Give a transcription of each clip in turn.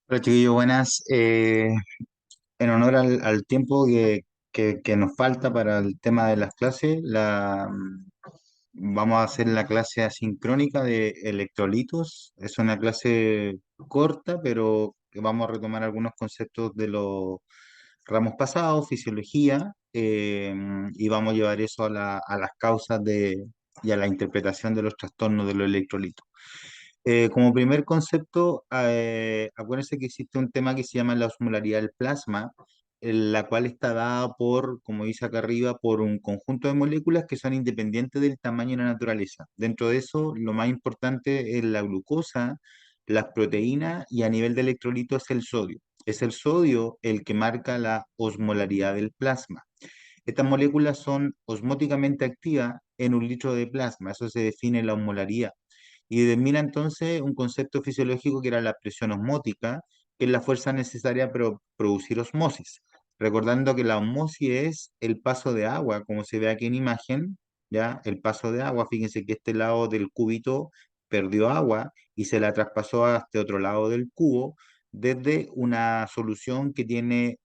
Hola chiquillos, buenas. En honor al tiempo que nos falta para el tema de las clases, vamos a hacer la clase asincrónica de electrolitos. Es una clase corta, pero que vamos a retomar algunos conceptos de los ramos pasados, fisiología, y vamos a llevar eso a las causas y a la interpretación de los trastornos de los electrolitos. Como primer concepto, acuérdense que existe un tema que se llama la osmolaridad del plasma, la cual está dada por, como dice acá arriba, por un conjunto de moléculas que son independientes del tamaño y la naturaleza. Dentro de eso, lo más importante es la glucosa, las proteínas y a nivel de electrolito es el sodio. Es el sodio el que marca la osmolaridad del plasma. Estas moléculas son osmóticamente activas en un litro de plasma, eso se define la osmolaridad y determina entonces un concepto fisiológico que era la presión osmótica, que es la fuerza necesaria para producir osmosis. Recordando que la osmosis es el paso de agua, como se ve aquí en imagen, ¿ya? El paso de agua, fíjense que este lado del cubito perdió agua y se la traspasó a este otro lado del cubo desde una solución que tiene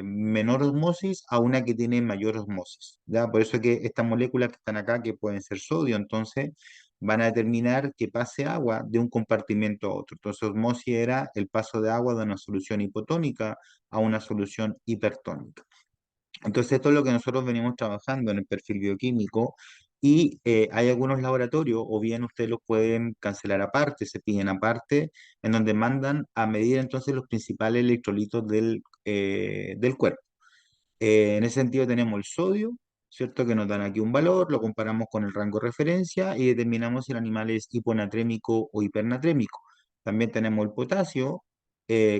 menor osmosis a una que tiene mayor osmosis, ¿ya? Por eso que estas moléculas que están acá, que pueden ser sodio, entonces van a determinar que pase agua de un compartimento a otro. Entonces, osmosis era el paso de agua de una solución hipotónica a una solución hipertónica. Entonces, esto es lo que nosotros venimos trabajando en el perfil bioquímico y hay algunos laboratorios, o bien ustedes los pueden cancelar aparte, se piden aparte, en donde mandan a medir entonces los principales electrolitos del cuerpo. En ese sentido tenemos el sodio, ¿cierto? Que nos dan aquí un valor, lo comparamos con el rango de referencia y determinamos si el animal es hiponatrémico o hipernatrémico. También tenemos el potasio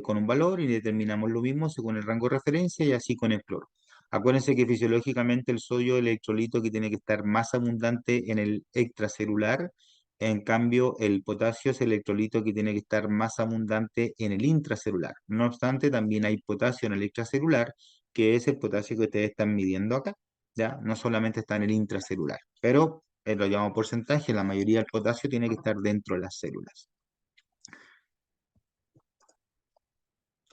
con un valor y determinamos lo mismo según el rango de referencia y así con el cloro. Acuérdense que fisiológicamente el sodio es el electrolito que tiene que estar más abundante en el extracelular, en cambio el potasio es el electrolito que tiene que estar más abundante en el intracelular. No obstante, también hay potasio en el extracelular que es el potasio que ustedes están midiendo acá, ¿ya? No solamente está en el intracelular, pero lo llamamos porcentaje, la mayoría del potasio tiene que estar dentro de las células.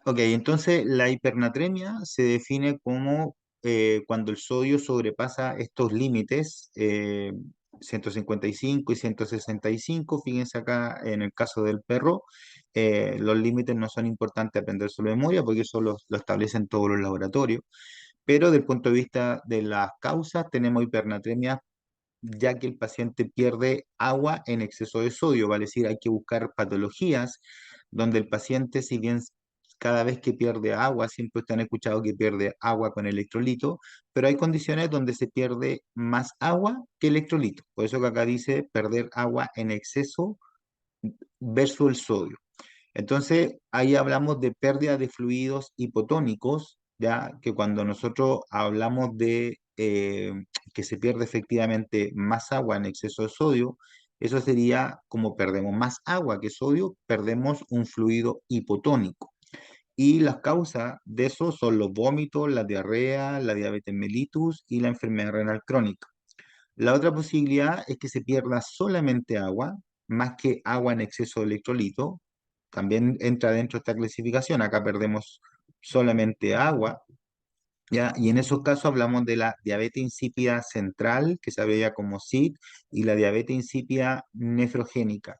Ok, entonces la hipernatremia se define como cuando el sodio sobrepasa estos límites, 155 y 165, fíjense acá en el caso del perro, los límites no son importantes aprender su memoria porque eso lo establecen todos los laboratorios. Pero desde el punto de vista de las causas, tenemos hipernatremia, ya que el paciente pierde agua en exceso de sodio, vale decir, hay que buscar patologías donde el paciente, si bien cada vez que pierde agua, siempre ustedes han escuchado que pierde agua con electrolito, pero hay condiciones donde se pierde más agua que electrolito. Por eso que acá dice perder agua en exceso versus el sodio. Entonces, ahí hablamos de pérdida de fluidos hipotónicos, ya que cuando nosotros hablamos de que se pierde efectivamente más agua en exceso de sodio, eso sería como perdemos más agua que sodio, perdemos un fluido hipotónico. Y las causas de eso son los vómitos, la diarrea, la diabetes mellitus y la enfermedad renal crónica. La otra posibilidad es que se pierda solamente agua, más que agua en exceso de electrolito. También entra dentro de esta clasificación. Acá perdemos solamente agua, ¿ya? Y en esos casos hablamos de la diabetes insípida central, que se abrevia como SID, y la diabetes insípida nefrogénica.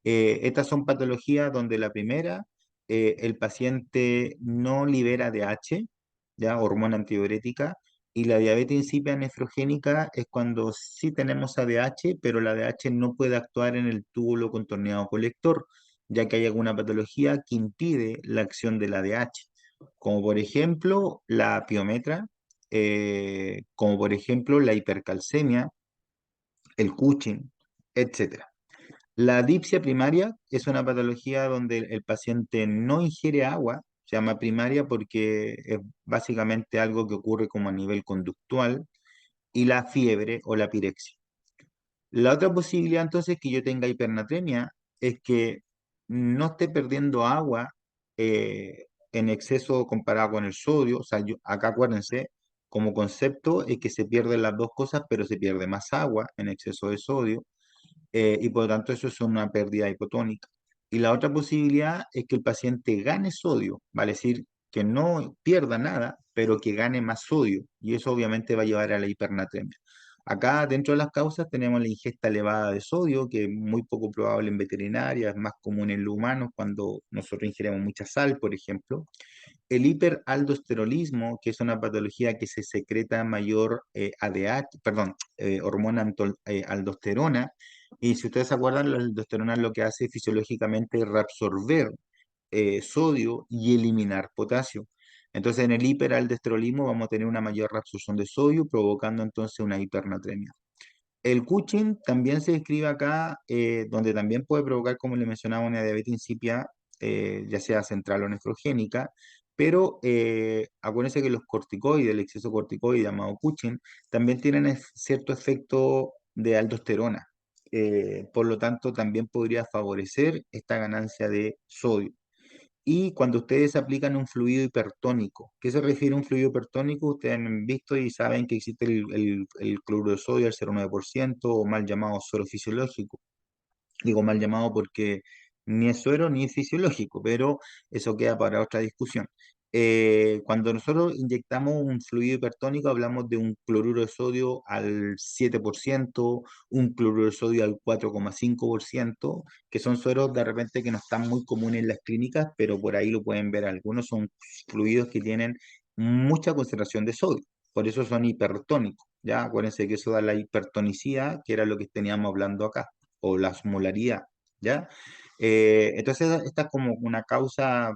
Estas son patologías donde la primera, el paciente no libera DH, ya, hormona antidiurética, y la diabetes insípida nefrogénica es cuando sí tenemos ADH, pero la ADH no puede actuar en el túbulo contorneado colector, ya que hay alguna patología que impide la acción de la ADH, como por ejemplo la piometra, como por ejemplo la hipercalcemia, el Cushing, etcétera. La dipsia primaria es una patología donde el paciente no ingiere agua, se llama primaria porque es básicamente algo que ocurre como a nivel conductual, y la fiebre o la pirexia. La otra posibilidad entonces que yo tenga hipernatremia es que no esté perdiendo agua en exceso comparado con el sodio. O sea, acá acuérdense, como concepto es que se pierden las dos cosas, pero se pierde más agua en exceso de sodio y por lo tanto eso es una pérdida hipotónica. Y la otra posibilidad es que el paciente gane sodio, vale decir que no pierda nada, pero que gane más sodio. Y eso obviamente va a llevar a la hipernatremia. Acá dentro de las causas tenemos la ingesta elevada de sodio, que es muy poco probable en veterinaria, es más común en los humanos cuando nosotros ingerimos mucha sal, por ejemplo. El hiperaldosteronismo, que es una patología que se secreta mayor ADH, perdón, aldosterona, y si ustedes se acuerdan, la aldosterona lo que hace fisiológicamente es reabsorber sodio y eliminar potasio. Entonces, en el hiperaldosteronismo vamos a tener una mayor reabsorción de sodio, provocando entonces una hipernatremia. El Cushing también se describe acá, donde también puede provocar, como le mencionaba, una diabetes insípida, ya sea central o nefrogénica, pero acuérdense que los corticoides, el exceso de corticoide llamado Cushing, también tienen cierto efecto de aldosterona. Por lo tanto, también podría favorecer esta ganancia de sodio. Y cuando ustedes aplican un fluido hipertónico, ¿qué se refiere a un fluido hipertónico? Ustedes han visto y saben que existe el cloruro de sodio al 0,9% o mal llamado suero fisiológico. Digo mal llamado porque ni es suero ni es fisiológico, pero eso queda para otra discusión. Cuando nosotros inyectamos un fluido hipertónico, hablamos de un cloruro de sodio al 7%, un cloruro de sodio al 4,5%, que son sueros de repente que no están muy comunes en las clínicas, pero por ahí lo pueden ver. Algunos son fluidos que tienen mucha concentración de sodio, por eso son hipertónicos. Ya acuérdense que eso da la hipertonicidad, que era lo que teníamos hablando acá, o la osmolaridad, ¿ya? Entonces, esta es como una causa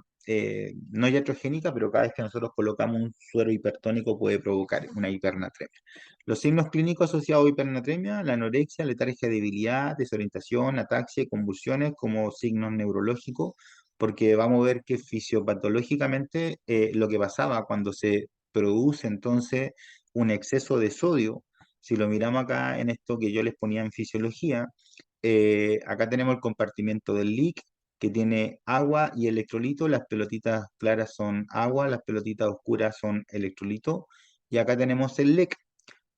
no iatrogénica, pero cada vez que nosotros colocamos un suero hipertónico puede provocar una hipernatremia. Los signos clínicos asociados a hipernatremia, la anorexia, letargia, debilidad, desorientación, ataxia y convulsiones como signos neurológicos, porque vamos a ver que fisiopatológicamente lo que pasaba cuando se produce entonces un exceso de sodio, si lo miramos acá en esto que yo les ponía en fisiología, acá tenemos el compartimento del leak, que tiene agua y electrolito. Las pelotitas claras son agua, las pelotitas oscuras son electrolito. Y acá tenemos el LEC.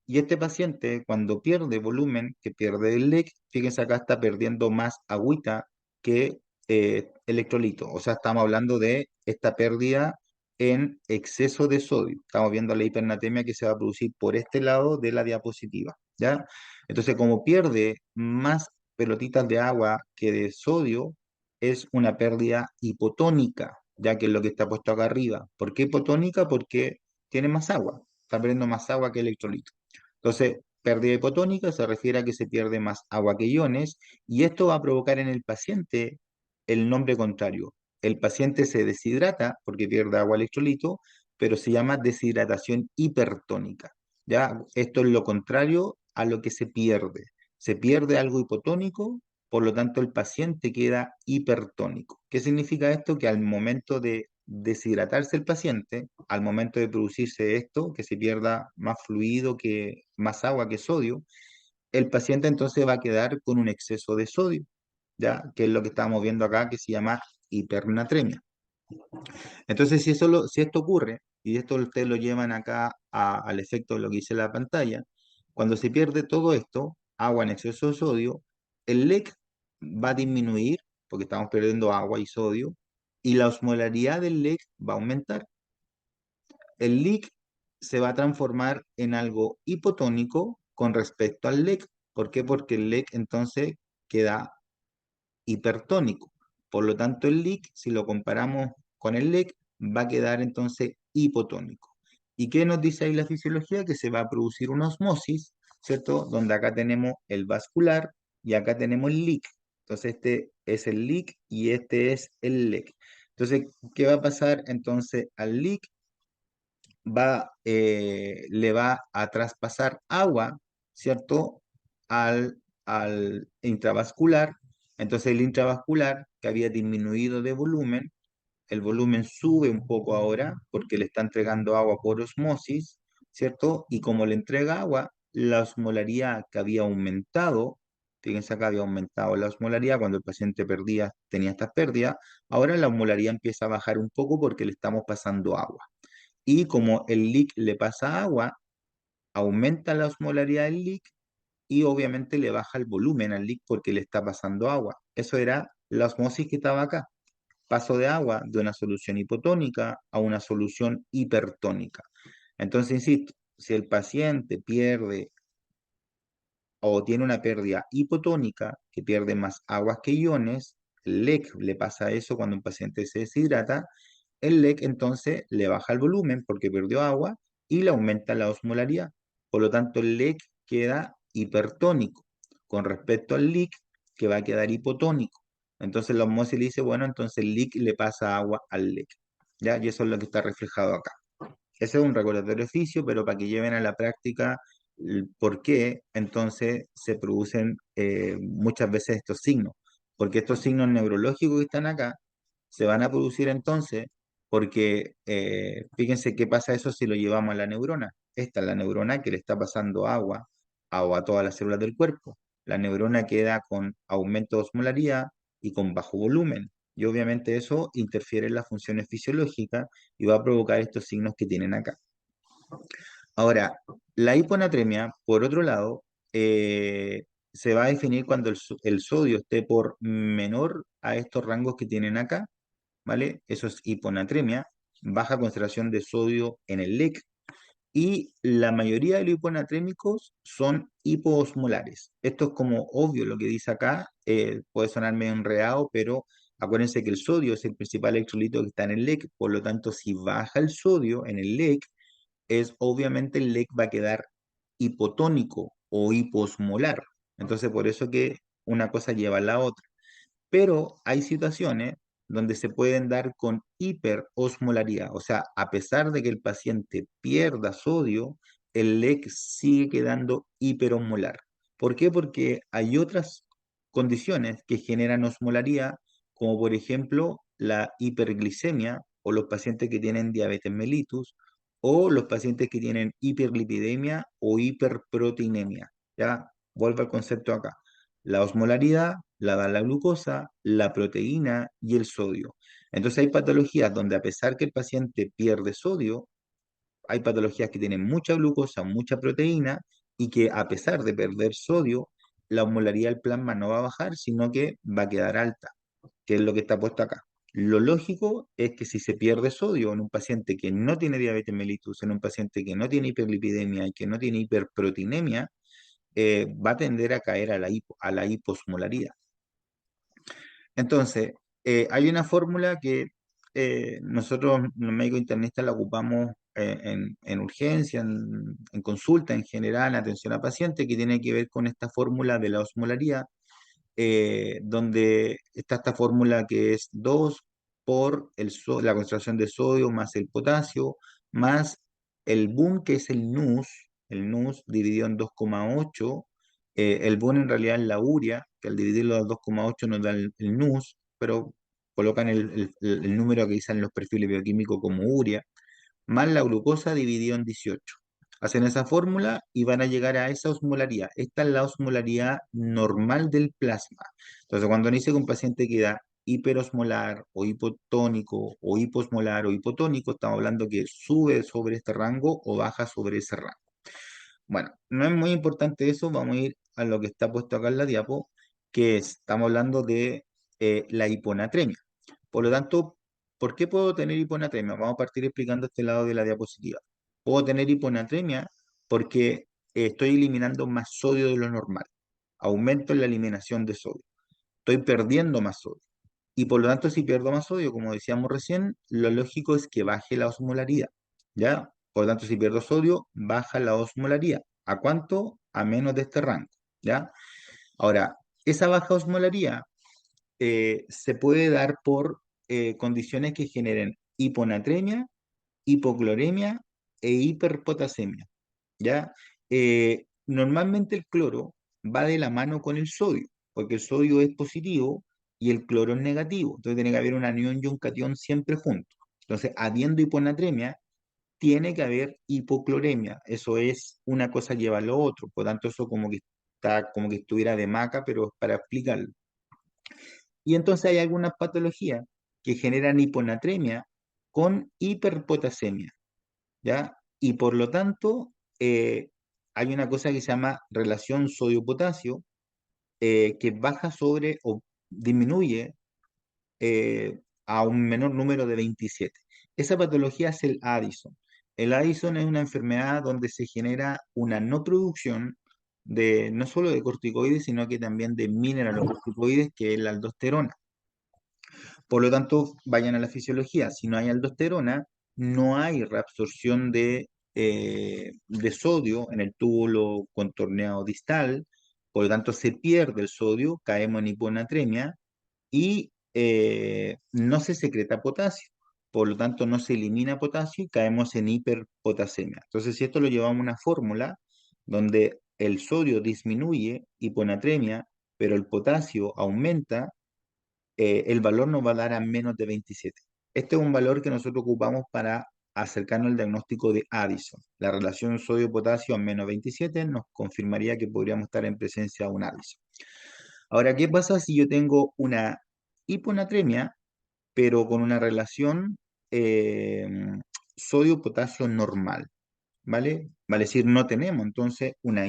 Y este paciente, cuando pierde volumen, que pierde el LEC, fíjense acá está perdiendo más agüita que electrolito. O sea, estamos hablando de esta pérdida en exceso de sodio. Estamos viendo la hipernatremia que se va a producir por este lado de la diapositiva, ¿ya? Entonces, como pierde más pelotitas de agua que de sodio, es una pérdida hipotónica, ya que es lo que está puesto acá arriba. ¿Por qué hipotónica? Porque tiene más agua, está perdiendo más agua que electrolito. Entonces, pérdida hipotónica se refiere a que se pierde más agua que iones y esto va a provocar en el paciente el nombre contrario. El paciente se deshidrata porque pierde agua electrolito, pero se llama deshidratación hipertónica. ¿Ya? Esto es lo contrario a lo que se pierde. Se pierde algo hipotónico, por lo tanto el paciente queda hipertónico. ¿Qué significa esto? Que al momento de deshidratarse el paciente, al momento de producirse esto, que se pierda más fluido, que más agua que sodio, el paciente entonces va a quedar con un exceso de sodio, ¿ya? Que es lo que estamos viendo acá, que se llama hipernatremia. Entonces, si esto ocurre, y esto ustedes lo llevan acá al efecto de lo que dice la pantalla, cuando se pierde todo esto, agua en exceso de sodio, el LEC va a disminuir, porque estamos perdiendo agua y sodio, y la osmolaridad del LEC va a aumentar. El LEC se va a transformar en algo hipotónico con respecto al LEC. ¿Por qué? Porque el LEC entonces queda hipertónico. Por lo tanto, el LEC, si lo comparamos con el LEC, va a quedar entonces hipotónico. ¿Y qué nos dice ahí la fisiología? Que se va a producir una osmosis, ¿cierto? Donde acá tenemos el vascular y acá tenemos el LEC. Entonces, este es el LEC y este es el LEC. Entonces, ¿qué va a pasar entonces al LEC? Le va a traspasar agua, ¿cierto? Al intravascular. Entonces el intravascular, que había disminuido de volumen, el volumen sube un poco ahora porque le está entregando agua por osmosis, ¿cierto? Y como le entrega agua, la osmolaridad que había aumentado, fíjense acá había aumentado la osmolaridad cuando el paciente tenía estas pérdidas, ahora la osmolaridad empieza a bajar un poco porque le estamos pasando agua. Y como el leak le pasa agua, aumenta la osmolaridad del leak y obviamente le baja el volumen al leak porque le está pasando agua. Eso era la osmosis que estaba acá. Paso de agua de una solución hipotónica a una solución hipertónica. Entonces, insisto, si el paciente pierde o tiene una pérdida hipotónica, que pierde más aguas que iones, el LEC le pasa eso cuando un paciente se deshidrata, el LEC entonces le baja el volumen porque perdió agua y le aumenta la osmolaridad. Por lo tanto, el LEC queda hipertónico con respecto al LIC que va a quedar hipotónico. Entonces la osmosis le dice, bueno, entonces el LIC le pasa agua al LEC. ¿Ya? Y eso es lo que está reflejado acá. Ese es un recordatorio oficio, pero para que lleven a la práctica por qué entonces se producen muchas veces estos signos. Porque estos signos neurológicos que están acá se van a producir entonces porque fíjense qué pasa eso si lo llevamos a la neurona. Esta es la neurona que le está pasando agua a todas las células del cuerpo. La neurona queda con aumento de osmolaridad y con bajo volumen. Y obviamente eso interfiere en las funciones fisiológicas y va a provocar estos signos que tienen acá. Ahora, la hiponatremia, por otro lado, se va a definir cuando el sodio esté por menor a estos rangos que tienen acá, ¿vale? Eso es hiponatremia, baja concentración de sodio en el LEC, y la mayoría de los hiponatrémicos son hipoosmolares. Esto es como obvio lo que dice acá, puede sonar medio enredado, pero acuérdense que el sodio es el principal electrolito que está en el LEC, por lo tanto, si baja el sodio en el LEC, es obviamente el LEC va a quedar hipotónico o hiposmolar. Entonces, por eso que una cosa lleva a la otra. Pero hay situaciones donde se pueden dar con hiperosmolaridad, o sea, a pesar de que el paciente pierda sodio, el LEC sigue quedando hiperosmolar. ¿Por qué? Porque hay otras condiciones que generan osmolaridad, como por ejemplo la hiperglicemia o los pacientes que tienen diabetes mellitus o los pacientes que tienen hiperlipidemia o hiperproteinemia. Ya, vuelvo al concepto acá. La osmolaridad la da la glucosa, la proteína y el sodio. Entonces hay patologías donde a pesar que el paciente pierde sodio, hay patologías que tienen mucha glucosa, mucha proteína y que a pesar de perder sodio, la osmolaridad del plasma no va a bajar, sino que va a quedar alta, que es lo que está puesto acá. Lo lógico es que si se pierde sodio en un paciente que no tiene diabetes mellitus, en un paciente que no tiene hiperlipidemia y que no tiene hiperproteinemia, va a tender a caer a la hiposmolaridad. Entonces, hay una fórmula que nosotros, los médicos internistas, la ocupamos en urgencia, en consulta en general, en atención a pacientes, que tiene que ver con esta fórmula de la osmolaridad, donde está esta fórmula que es 2 por la concentración de sodio más el potasio, más el BUN, que es el NUS dividido en 2,8. El BUN en realidad es la urea, que al dividirlo a 2,8 nos da el NUS, pero colocan el número que dicen los perfiles bioquímicos como urea, más la glucosa dividido en 18. Hacen esa fórmula y van a llegar a esa osmolaridad. Esta es la osmolaridad normal del plasma. Entonces, cuando dice que un paciente queda hiperosmolar o hipotónico o hiposmolar o hipotónico, estamos hablando que sube sobre este rango o baja sobre ese rango. Bueno, no es muy importante eso, vamos a ir a lo que está puesto acá en la diapo, que estamos hablando de la hiponatremia. Por lo tanto, ¿por qué puedo tener hiponatremia? Vamos a partir explicando este lado de la diapositiva. Puedo tener hiponatremia porque estoy eliminando más sodio de lo normal. Aumento en la eliminación de sodio. Estoy perdiendo más sodio. Y por lo tanto, si pierdo más sodio, como decíamos recién, lo lógico es que baje la osmolaridad. ¿Ya? Por lo tanto, si pierdo sodio, baja la osmolaridad. ¿A cuánto? A menos de este rango. ¿Ya? Ahora, esa baja osmolaridad se puede dar por condiciones que generen hiponatremia, hipocloremia e hiperpotasemia. ¿Ya? Normalmente el cloro va de la mano con el sodio, porque el sodio es positivo y el cloro es negativo. Entonces tiene que haber un anión y un catión siempre juntos. Entonces, habiendo hiponatremia, tiene que haber hipocloremia. Eso es una cosa lleva a lo otro. Por tanto, eso como que está como que estuviera de maca, pero es para explicarlo. Y entonces hay algunas patologías que generan hiponatremia con hiperpotasemia, ¿ya? Y por lo tanto, hay una cosa que se llama relación sodio-potasio, que baja sobre o disminuye a un menor número de 27. Esa patología es el Addison. El Addison es una enfermedad donde se genera una no producción de no solo de corticoides, sino que también de mineralocorticoides, que es la aldosterona. Por lo tanto, vayan a la fisiología. Si no hay aldosterona, no hay reabsorción de sodio en el túbulo contorneado distal. Por lo tanto, se pierde el sodio, caemos en hiponatremia y no se secreta potasio. Por lo tanto, no se elimina potasio y caemos en hiperpotasemia. Entonces, si esto lo llevamos a una fórmula donde el sodio disminuye, hiponatremia, pero el potasio aumenta, el valor nos va a dar a menos de 27. Este es un valor que nosotros ocupamos para acercarnos al diagnóstico de Addison. La relación sodio-potasio a menos 27 nos confirmaría que podríamos estar en presencia de un Addison. Ahora, ¿qué pasa si yo tengo una hiponatremia, pero con una relación eh, sodio-potasio normal? ¿Vale? Vale decir, no tenemos entonces una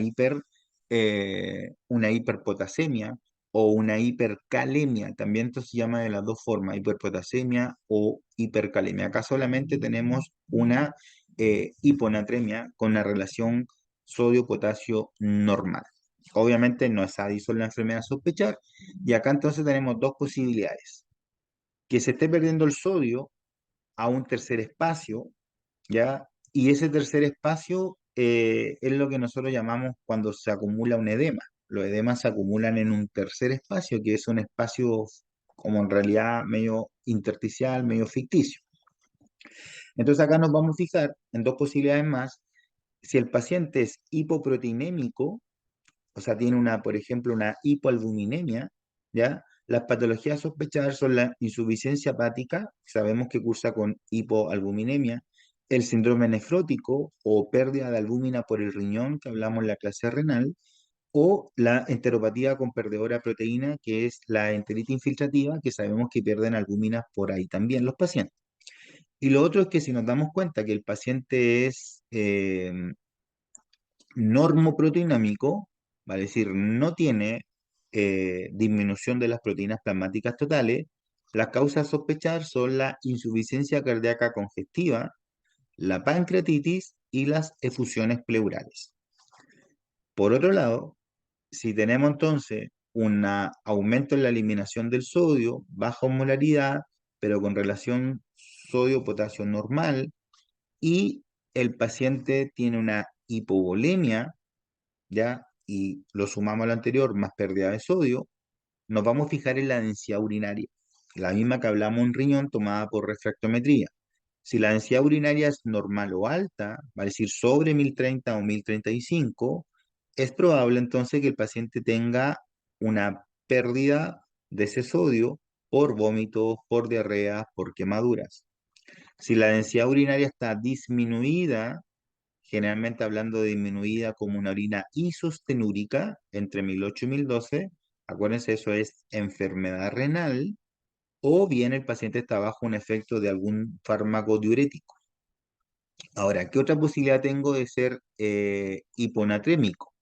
hiperpotasemia o una hipercalemia. También esto se llama de las dos formas, hiperpotasemia o hipercalemia. Acá solamente tenemos una hiponatremia con la relación sodio-potasio normal. Obviamente no es Addison la enfermedad a sospechar, y acá entonces tenemos dos posibilidades: que se esté perdiendo el sodio a un tercer espacio, ¿ya? Y ese tercer espacio es lo que nosotros llamamos cuando se acumula un edema. Los edemas se acumulan en un tercer espacio, que es un espacio como en realidad medio intersticial, medio ficticio. Entonces acá nos vamos a fijar en dos posibilidades más. Si el paciente es hipoproteinémico, o sea, tiene una, por ejemplo, una hipoalbuminemia, ¿ya? Las patologías a sospechar son la insuficiencia hepática, sabemos que cursa con hipoalbuminemia, el síndrome nefrótico o pérdida de albúmina por el riñón, que hablamos en la clase renal, o la enteropatía con perdedora de proteína, que es la enteritis infiltrativa, que sabemos que pierden albúminas por ahí también los pacientes. Y lo otro es que si nos damos cuenta que el paciente es normoproteinómico, vale decir, no tiene disminución de las proteínas plasmáticas totales, las causas a sospechar son la insuficiencia cardíaca congestiva, la pancreatitis y las efusiones pleurales. Por otro lado, si tenemos entonces un aumento en la eliminación del sodio, baja osmolaridad, pero con relación sodio-potasio normal, y el paciente tiene una hipovolemia, ¿ya? Y lo sumamos a lo anterior, más pérdida de sodio, nos vamos a fijar en la densidad urinaria, la misma que hablamos en riñón tomada por refractometría. Si la densidad urinaria es normal o alta, va a decir sobre 1030 o 1035, es probable entonces que el paciente tenga una pérdida de ese sodio por vómitos, por diarrea, por quemaduras. Si la densidad urinaria está disminuida, generalmente hablando de disminuida como una orina isostenúrica entre 1008 y 1012, acuérdense, eso es enfermedad renal, o bien el paciente está bajo un efecto de algún fármaco diurético. Ahora, ¿qué otra posibilidad tengo de ser hiponatrémico?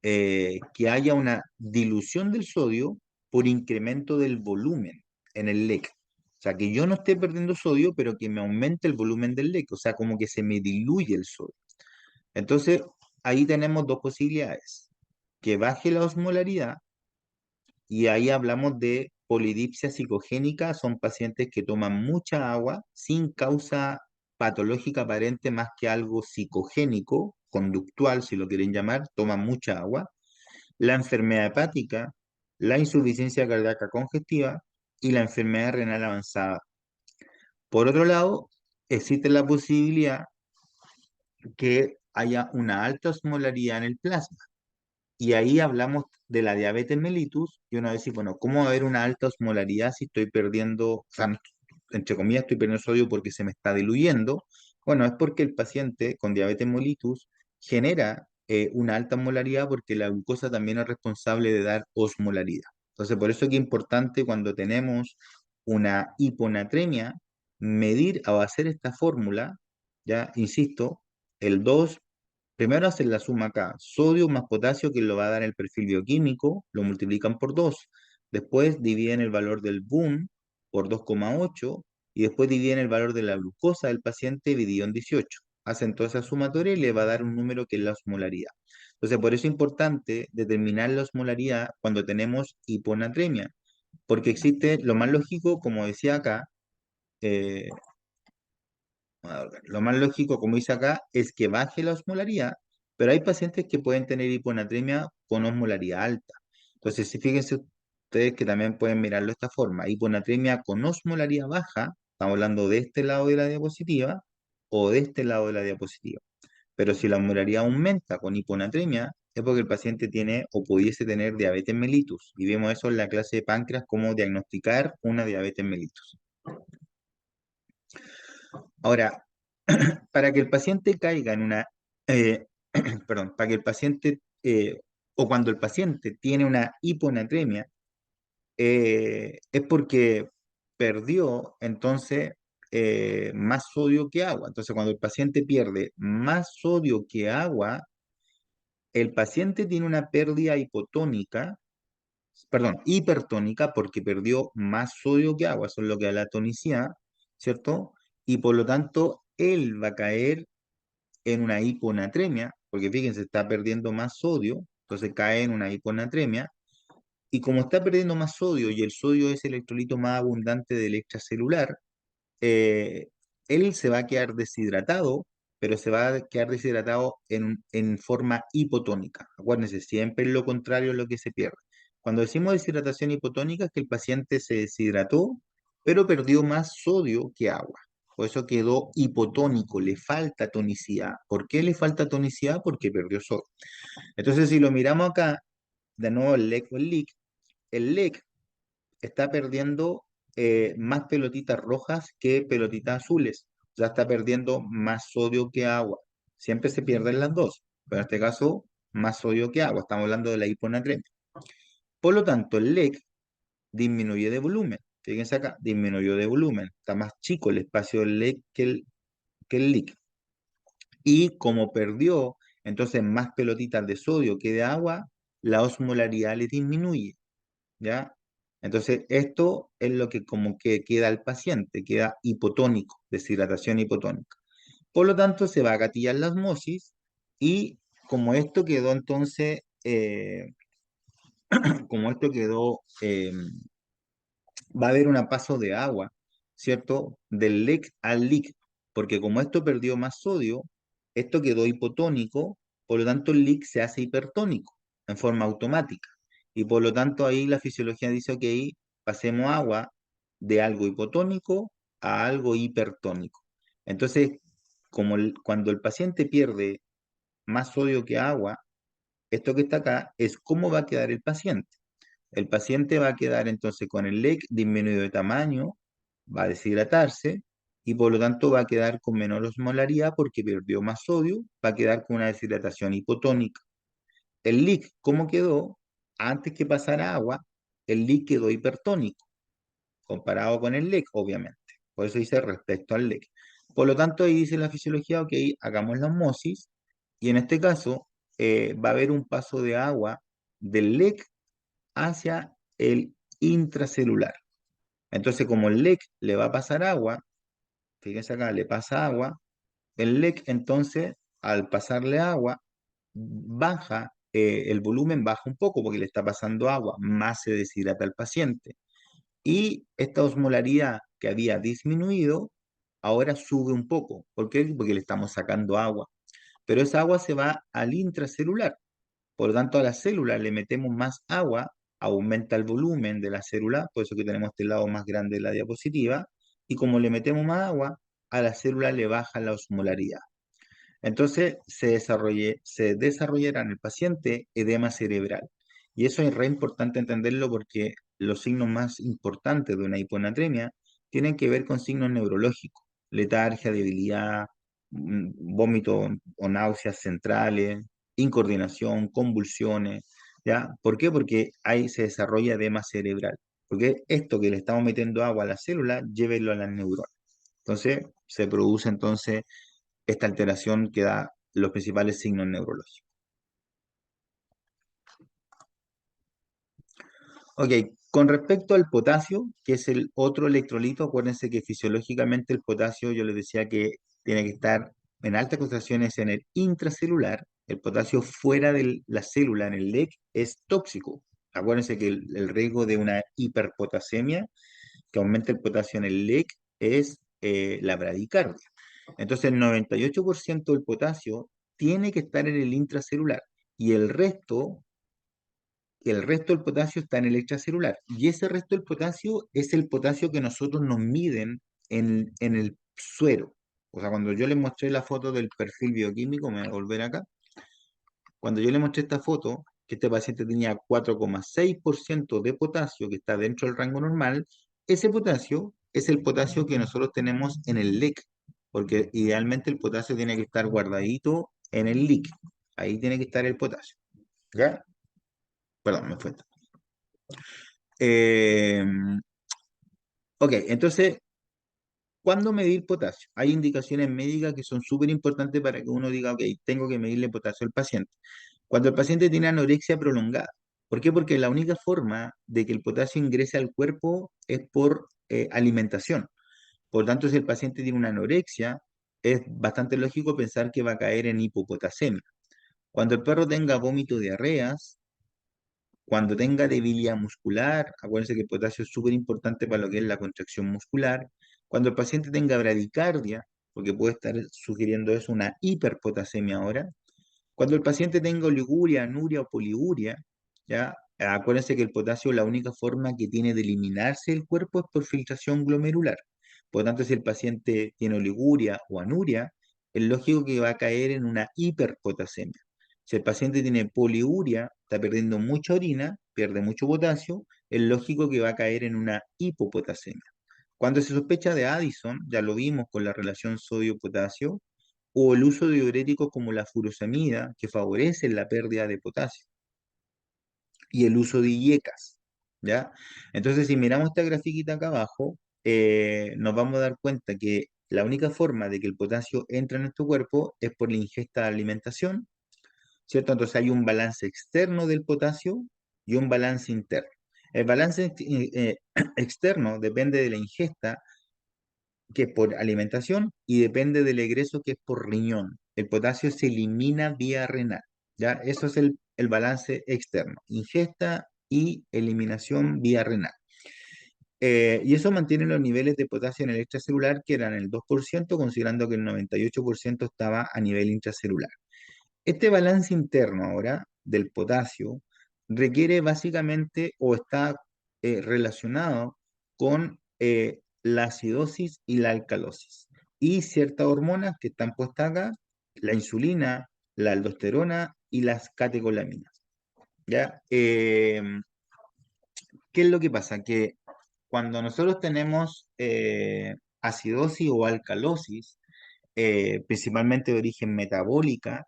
Que haya una dilución del sodio por incremento del volumen en el leque. O sea, que yo no esté perdiendo sodio, pero que me aumente el volumen del leque, o sea, como que se me diluye el sodio. Entonces, ahí tenemos dos posibilidades: que baje la osmolaridad, y ahí hablamos de polidipsia psicogénica, son pacientes que toman mucha agua sin causa patológica aparente más que algo psicogénico, conductual, si lo quieren llamar, toman mucha agua, la enfermedad hepática, la insuficiencia cardíaca congestiva y la enfermedad renal avanzada. Por otro lado, existe la posibilidad que haya una alta osmolaridad en el plasma. Y ahí hablamos de la diabetes mellitus, y uno dice, bueno, ¿cómo va a haber una alta osmolaridad si estoy perdiendo, o sea, entre comillas, estoy perdiendo sodio porque se me está diluyendo? Bueno, es porque el paciente con diabetes mellitus genera una alta osmolaridad, porque la glucosa también es responsable de dar osmolaridad. Entonces, por eso es que es importante cuando tenemos una hiponatremia, medir o hacer esta fórmula, ya, insisto, el 2. Primero hacen la suma acá, sodio más potasio, que lo va a dar el perfil bioquímico, lo multiplican por 2. Después dividen el valor del boom, por 2,8 y después dividen el valor de la glucosa del paciente dividido en 18. Hacen toda esa sumatoria y le va a dar un número que es la osmolaridad. Entonces, por eso es importante determinar la osmolaridad cuando tenemos hiponatremia, porque existe lo más lógico, como decía acá, eh, a ver, lo más lógico, como dice acá, es que baje la osmolaridad, pero hay pacientes que pueden tener hiponatremia con osmolaridad alta. Entonces, si fíjense ustedes que también pueden mirarlo de esta forma, hiponatremia con osmolaridad baja, estamos hablando de este lado de la diapositiva o de este lado de la diapositiva. Pero si la osmolaridad aumenta con hiponatremia, es porque el paciente tiene o pudiese tener diabetes mellitus. Y vemos eso en la clase de páncreas, cómo diagnosticar una diabetes mellitus. Ahora, para que el paciente caiga en una, eh, perdón, para que el paciente, o cuando el paciente tiene una hiponatremia, es porque perdió entonces más sodio que agua. Entonces, cuando el paciente pierde más sodio que agua, el paciente tiene una pérdida hipotónica, perdón, hipertónica porque perdió más sodio que agua, eso es lo que da la tonicidad, ¿cierto? Y por lo tanto, él va a caer en una hiponatremia, porque fíjense, está perdiendo más sodio, entonces cae en una hiponatremia, y como está perdiendo más sodio y el sodio es el electrolito más abundante del extracelular, eh, él se va a quedar deshidratado, pero se va a quedar deshidratado en forma hipotónica. Acuérdense, siempre es lo contrario a lo que se pierde. Cuando decimos deshidratación hipotónica es que el paciente se deshidrató, pero perdió más sodio que agua. Por eso quedó hipotónico, le falta tonicidad. ¿Por qué le falta tonicidad? Porque perdió sodio. Entonces, si lo miramos acá, de nuevo el LEC está perdiendo más pelotitas rojas que pelotitas azules. O sea, está perdiendo más sodio que agua. Siempre se pierden las dos, pero en este caso, más sodio que agua. Estamos hablando de la hiponatremia. Por lo tanto, el LEC disminuye de volumen. Fíjense acá, disminuyó de volumen. Está más chico el espacio del LEC que el LEAK. Y como perdió entonces más pelotitas de sodio que de agua, la osmolaridad le disminuye. ¿Ya? Entonces, esto es lo que como que queda al paciente, queda hipotónico, deshidratación hipotónica. Por lo tanto, se va a gatillar la osmosis y como esto quedó entonces, como esto quedó va a haber un paso de agua, ¿cierto? Del LEC al LIC, porque como esto perdió más sodio, esto quedó hipotónico, por lo tanto el LIC se hace hipertónico en forma automática. Y por lo tanto ahí la fisiología dice, ok, pasemos agua de algo hipotónico a algo hipertónico. Entonces, cuando el paciente pierde más sodio que agua, esto que está acá es cómo va a quedar el paciente. El paciente va a quedar entonces con el LEC disminuido de tamaño, va a deshidratarse y por lo tanto va a quedar con menor osmolaridad porque perdió más sodio, va a quedar con una deshidratación hipotónica. El LIC, ¿cómo quedó? Antes que pasara agua, el LIC quedó hipertónico, comparado con el LEC, obviamente. Por eso dice respecto al LEC. Por lo tanto, ahí dice la fisiología, ok, hagamos la osmosis y en este caso va a haber un paso de agua del LEC hacia el intracelular. Entonces, como el LEC le va a pasar agua, fíjense acá, le pasa agua, el LEC entonces, al pasarle agua, baja, el volumen baja un poco porque le está pasando agua, más se deshidrata el paciente. Y esta osmolaridad que había disminuido, ahora sube un poco. ¿Por qué? Porque le estamos sacando agua. Pero esa agua se va al intracelular. Por lo tanto, a la célula le metemos más agua, aumenta el volumen de la célula, por eso que tenemos este lado más grande de la diapositiva, y como le metemos más agua, a la célula le baja la osmolaridad. Entonces se desarrollará en el paciente edema cerebral. Y eso es re importante entenderlo porque los signos más importantes de una hiponatremia tienen que ver con signos neurológicos, letargia, debilidad, vómito o náuseas centrales, incoordinación, convulsiones, ¿ya? ¿Por qué? Porque ahí se desarrolla edema cerebral. Porque esto que le estamos metiendo agua a la célula, llévelo a las neuronas. Entonces, se produce entonces esta alteración que da los principales signos neurológicos. Ok, Con respecto al potasio, que es el otro electrolito, acuérdense que fisiológicamente el potasio, yo les decía que tiene que estar en altas concentraciones en el intracelular. El potasio fuera de la célula, en el LEC, es tóxico. Acuérdense que el riesgo de una hiperpotasemia, que aumenta el potasio en el LEC, es la bradicardia. Entonces, el 98% del potasio tiene que estar en el intracelular y el resto del potasio está en el extracelular. Y ese resto del potasio es el potasio que nosotros nos miden en el suero. O sea, cuando yo les mostré la foto del perfil bioquímico, me voy a volver acá. Cuando yo le mostré esta foto, que este paciente tenía 4,6% de potasio, que está dentro del rango normal, ese potasio es el potasio que nosotros tenemos en el LEC, porque idealmente el potasio tiene que estar guardadito en el líquido. Ahí tiene que estar el potasio. ¿Ya? Perdón, me fue. Eh, ok, entonces, ¿cuándo medir potasio? Hay indicaciones médicas que son súper importantes para que uno diga, ok, tengo que medirle potasio al paciente. Cuando el paciente tiene anorexia prolongada. ¿Por qué? Porque la única forma de que el potasio ingrese al cuerpo es por alimentación. Por tanto, si el paciente tiene una anorexia, es bastante lógico pensar que va a caer en hipopotasemia. Cuando el perro tenga vómito, diarreas, cuando tenga debilidad muscular, acuérdense que el potasio es súper importante para lo que es la contracción muscular. Cuando el paciente tenga bradicardia, porque puede estar sugiriendo eso, una hiperpotasemia ahora. Cuando el paciente tenga oliguria, anuria o poliuria, ¿ya? Acuérdense que el potasio, la única forma que tiene de eliminarse del cuerpo es por filtración glomerular. Por lo tanto, si el paciente tiene oliguria o anuria, es lógico que va a caer en una hiperpotasemia. Si el paciente tiene poliuria, está perdiendo mucha orina, pierde mucho potasio, es lógico que va a caer en una hipopotasemia. Cuando se sospecha de Addison, ya lo vimos con la relación sodio-potasio, o el uso de diuréticos como la furosemida, que favorecen la pérdida de potasio, y el uso de IECAS, ¿ya? Entonces, si miramos esta grafiquita acá abajo, nos vamos a dar cuenta que la única forma de que el potasio entre en nuestro cuerpo es por la ingesta de alimentación, ¿cierto? Entonces hay un balance externo del potasio y un balance interno. El balance externo depende de la ingesta, que es por alimentación, y depende del egreso, que es por riñón. El potasio se elimina vía renal, ¿ya? Eso es el balance externo, ingesta y eliminación vía renal. Y eso mantiene los niveles de potasio en el extracelular, que eran el 2%, considerando que el 98% estaba a nivel intracelular. Este balance interno ahora del potasio requiere básicamente o está relacionado con la acidosis y la alcalosis y ciertas hormonas que están puestas acá, la insulina, la aldosterona y las catecolaminas. ¿Ya? ¿Qué es lo que pasa? Que cuando nosotros tenemos acidosis o alcalosis, principalmente de origen metabólica,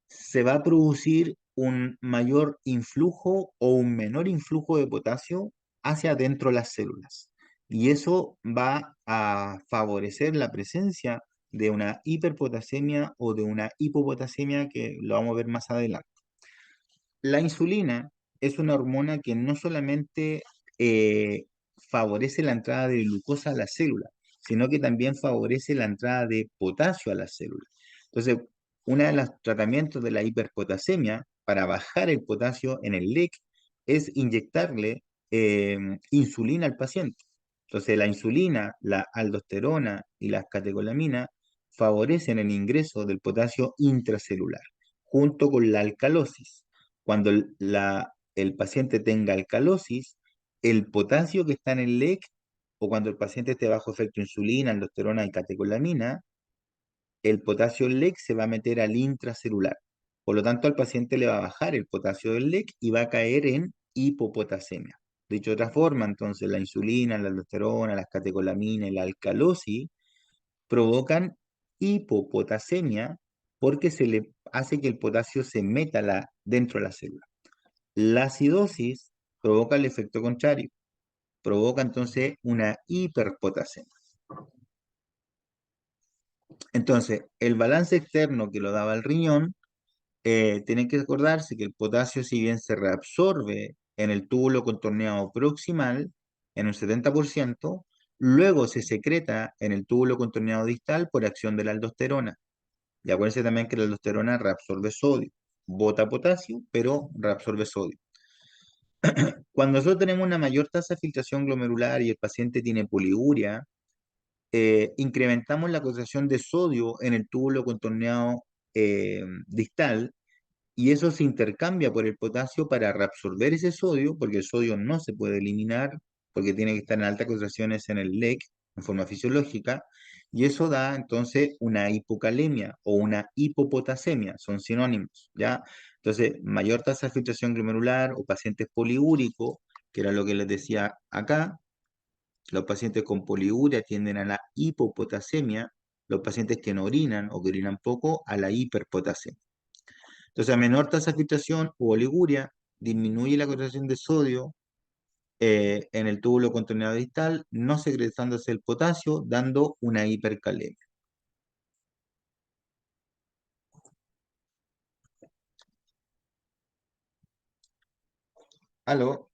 se va a producir un mayor influjo o un menor influjo de potasio hacia adentro de las células. Y eso va a favorecer la presencia de una hiperpotasemia o de una hipopotasemia, que lo vamos a ver más adelante. La insulina es una hormona que no solamente eh, favorece la entrada de glucosa a la célula, sino que también favorece la entrada de potasio a la célula. Entonces, uno de los tratamientos de la hiperpotasemia para bajar el potasio en el LEC es inyectarle insulina al paciente. Entonces, la insulina, la aldosterona y las catecolaminas favorecen el ingreso del potasio intracelular, junto con la alcalosis. Cuando el paciente tenga alcalosis, el potasio que está en el LEC, o cuando el paciente esté bajo efecto de insulina, aldosterona y catecolamina, el potasio LEC se va a meter al intracelular. Por lo tanto, al paciente le va a bajar el potasio del LEC y va a caer en hipopotasemia. Dicho de otra forma, entonces la insulina, la aldosterona, las catecolaminas y la alcalosis provocan hipopotasemia, porque se le hace que el potasio se meta dentro de la célula. La acidosis provoca el efecto contrario, provoca entonces una hiperpotasemia. Entonces, el balance externo que lo daba el riñón, tienen que acordarse que el potasio, si bien se reabsorbe en el túbulo contorneado proximal en un 70%, luego se secreta en el túbulo contorneado distal por acción de la aldosterona. Y acuérdense también que la aldosterona reabsorbe sodio, bota potasio, pero reabsorbe sodio. Cuando nosotros tenemos una mayor tasa de filtración glomerular y el paciente tiene poliuria, incrementamos la concentración de sodio en el túbulo contorneado distal y eso se intercambia por el potasio para reabsorber ese sodio, porque el sodio no se puede eliminar, porque tiene que estar en altas concentraciones en el LEC, en forma fisiológica, y eso da entonces una hipocalemia o una hipopotasemia, son sinónimos, ¿ya? Entonces, mayor tasa de filtración glomerular o pacientes poliúricos, que era lo que les decía acá, los pacientes con poliuria tienden a la hipopotasemia, los pacientes que no orinan o que orinan poco a la hiperpotasemia. Entonces, a menor tasa de filtración o oliguria, disminuye la concentración de sodio en el túbulo contorneado distal, no secretándose el potasio, dando una hipercalemia. ¿Aló?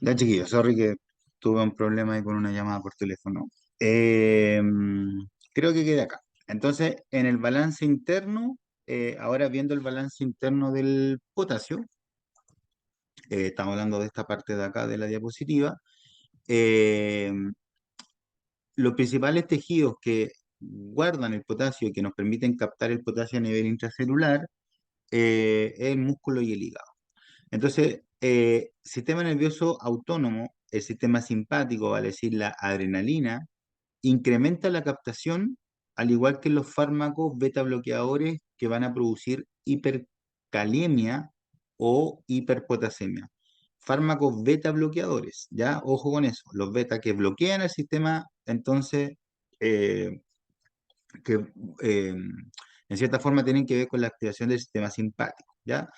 Ya, chiquillos, sorry que tuve un problema ahí con una llamada por teléfono. Eh, Creo que queda acá. Entonces, en el balance interno, ahora viendo el balance interno del potasio, estamos hablando de esta parte de acá de la diapositiva, eh, los principales tejidos que guardan el potasio y que nos permiten captar el potasio a nivel intracelular es el músculo y el hígado. Entonces, sistema nervioso autónomo, el sistema simpático, vale decir la adrenalina, incrementa la captación, al igual que los fármacos beta bloqueadores que van a producir hipercalemia o hiperpotasemia. Fármacos beta bloqueadores, ya, ojo con eso, los beta que bloquean el sistema, entonces, eh, que en cierta forma tienen que ver con la activación del sistema simpático, ¿ya?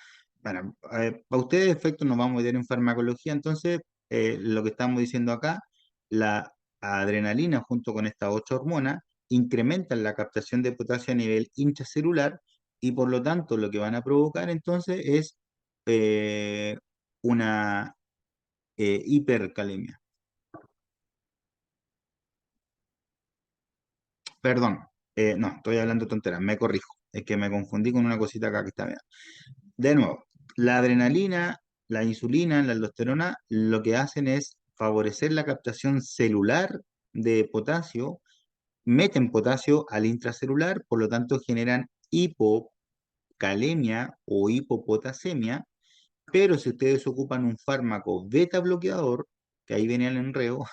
Bueno, para ustedes, efectos, nos vamos a meter en farmacología, entonces, lo que estamos diciendo acá, la adrenalina junto con estas ocho hormonas incrementan la captación de potasio a nivel intracelular y por lo tanto lo que van a provocar entonces es eh, una hipercalemia. Perdón, no, estoy hablando tonteras, me corrijo. Es que me confundí con una cosita acá que está bien. De nuevo, la adrenalina, la insulina, la aldosterona, lo que hacen es favorecer la captación celular de potasio, meten potasio al intracelular, por lo tanto generan hipocalemia o hipopotasemia, pero si ustedes ocupan un fármaco beta bloqueador, que ahí viene el enredo,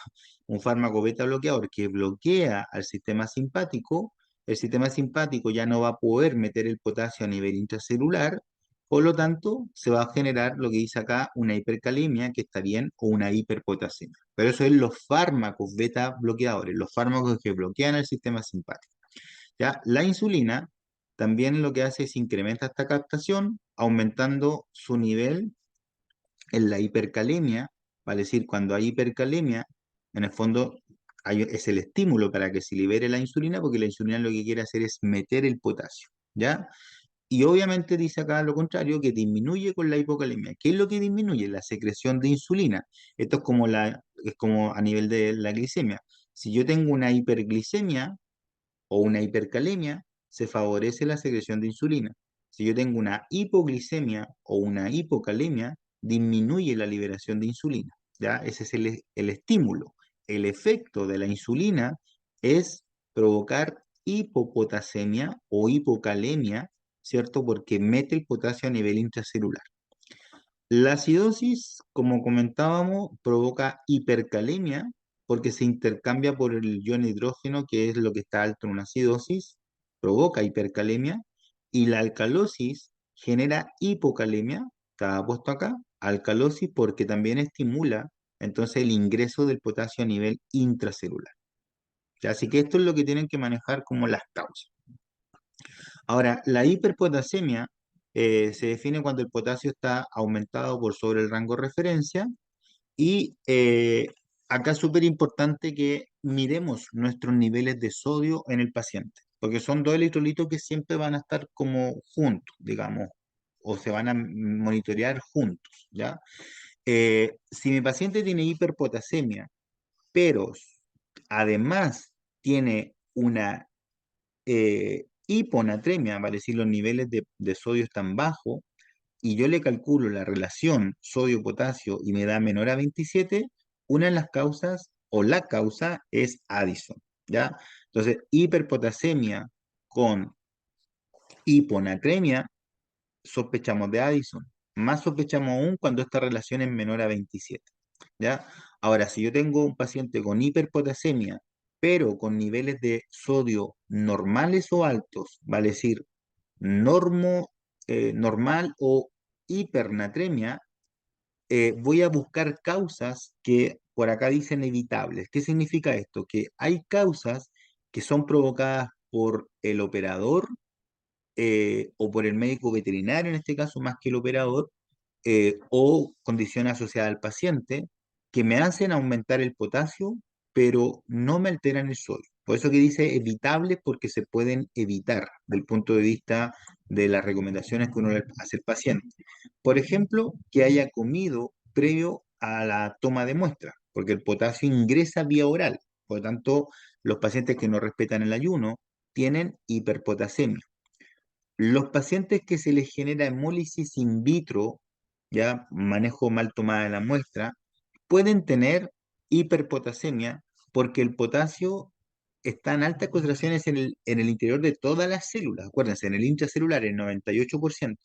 un fármaco beta bloqueador que bloquea al sistema simpático, el sistema simpático ya no va a poder meter el potasio a nivel intracelular, por lo tanto se va a generar lo que dice acá una hipercalemia, que está bien, o una hiperpotasemia. Pero eso es los fármacos beta bloqueadores, los fármacos que bloquean el sistema simpático. ¿Ya? La insulina también lo que hace es incrementa esta captación, aumentando su nivel en la hipercalemia, vale decir, cuando hay hipercalemia, en el fondo es el estímulo para que se libere la insulina, porque la insulina lo que quiere hacer es meter el potasio, ¿ya? Y obviamente dice acá lo contrario, que disminuye con la hipocalemia. ¿Qué es lo que disminuye? La secreción de insulina. Esto es como a nivel de la glicemia. Si yo tengo una hiperglicemia, o una hipercalemia, se favorece la secreción de insulina. Si yo tengo una hipoglicemia o una hipocalemia, disminuye la liberación de insulina. ¿Ya? Ese es el estímulo. El efecto de la insulina es provocar hipopotasemia o hipocalemia, ¿cierto? Porque mete el potasio a nivel intracelular. La acidosis, como comentábamos, provoca hipercalemia porque se intercambia por el ion hidrógeno, que es lo que está alto en una acidosis, provoca hipercalemia, y la alcalosis genera hipocalemia, está puesto acá, alcalosis porque también estimula entonces el ingreso del potasio a nivel intracelular. ¿Ya? Así que esto es lo que tienen que manejar como las causas. Ahora, la hiperpotasemia se define cuando el potasio está aumentado por sobre el rango de referencia y acá es súper importante que miremos nuestros niveles de sodio en el paciente, porque son dos electrolitos que siempre van a estar como juntos, digamos, o se van a monitorear juntos, ¿ya? Si mi paciente tiene hiperpotasemia, pero además tiene una hiponatremia, vale decir, los niveles de sodio están bajos, y yo le calculo la relación sodio-potasio y me da menor a 27, una de las causas o la causa es Addison, ¿ya? Entonces, hiperpotasemia con hiponatremia, sospechamos de Addison. Más sospechamos aún cuando esta relación es menor a 27, ¿ya? Ahora, si yo tengo un paciente con hiperpotasemia, pero con niveles de sodio normales o altos, vale decir, normal o hipernatremia, voy a buscar causas que por acá dicen evitables. ¿Qué significa esto? Que hay causas que son provocadas por el operador o por el médico veterinario, en este caso, más que el operador, o condiciones asociadas al paciente, que me hacen aumentar el potasio, pero no me alteran el sodio. Por eso que dice evitables, porque se pueden evitar del punto de vista de las recomendaciones que uno le hace al paciente. Por ejemplo, que haya comido previo a la toma de muestra, porque el potasio ingresa vía oral. Por lo tanto, los pacientes que no respetan el ayuno tienen hiperpotasemia. Los pacientes que se les genera hemólisis in vitro, ya manejo mal tomada de la muestra, pueden tener hiperpotasemia porque el potasio está en altas concentraciones en el interior de todas las células. Acuérdense, en el intracelular el 98%,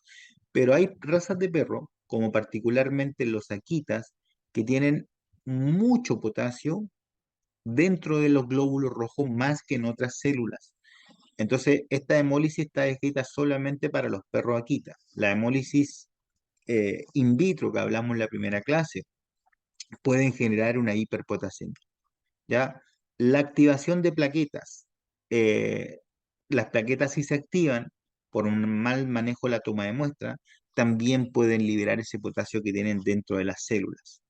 pero hay razas de perro, como particularmente los Akitas, que tienen mucho potasio dentro de los glóbulos rojos más que en otras células. Entonces, esta hemólisis está escrita solamente para los perros Akita. La hemólisis in vitro que hablamos en la primera clase pueden generar una hiperpotasemia. ¿Ya? La activación de plaquetas. eh, las plaquetas, si se activan por un mal manejo de la toma de muestra, también pueden liberar ese potasio que tienen dentro de las células.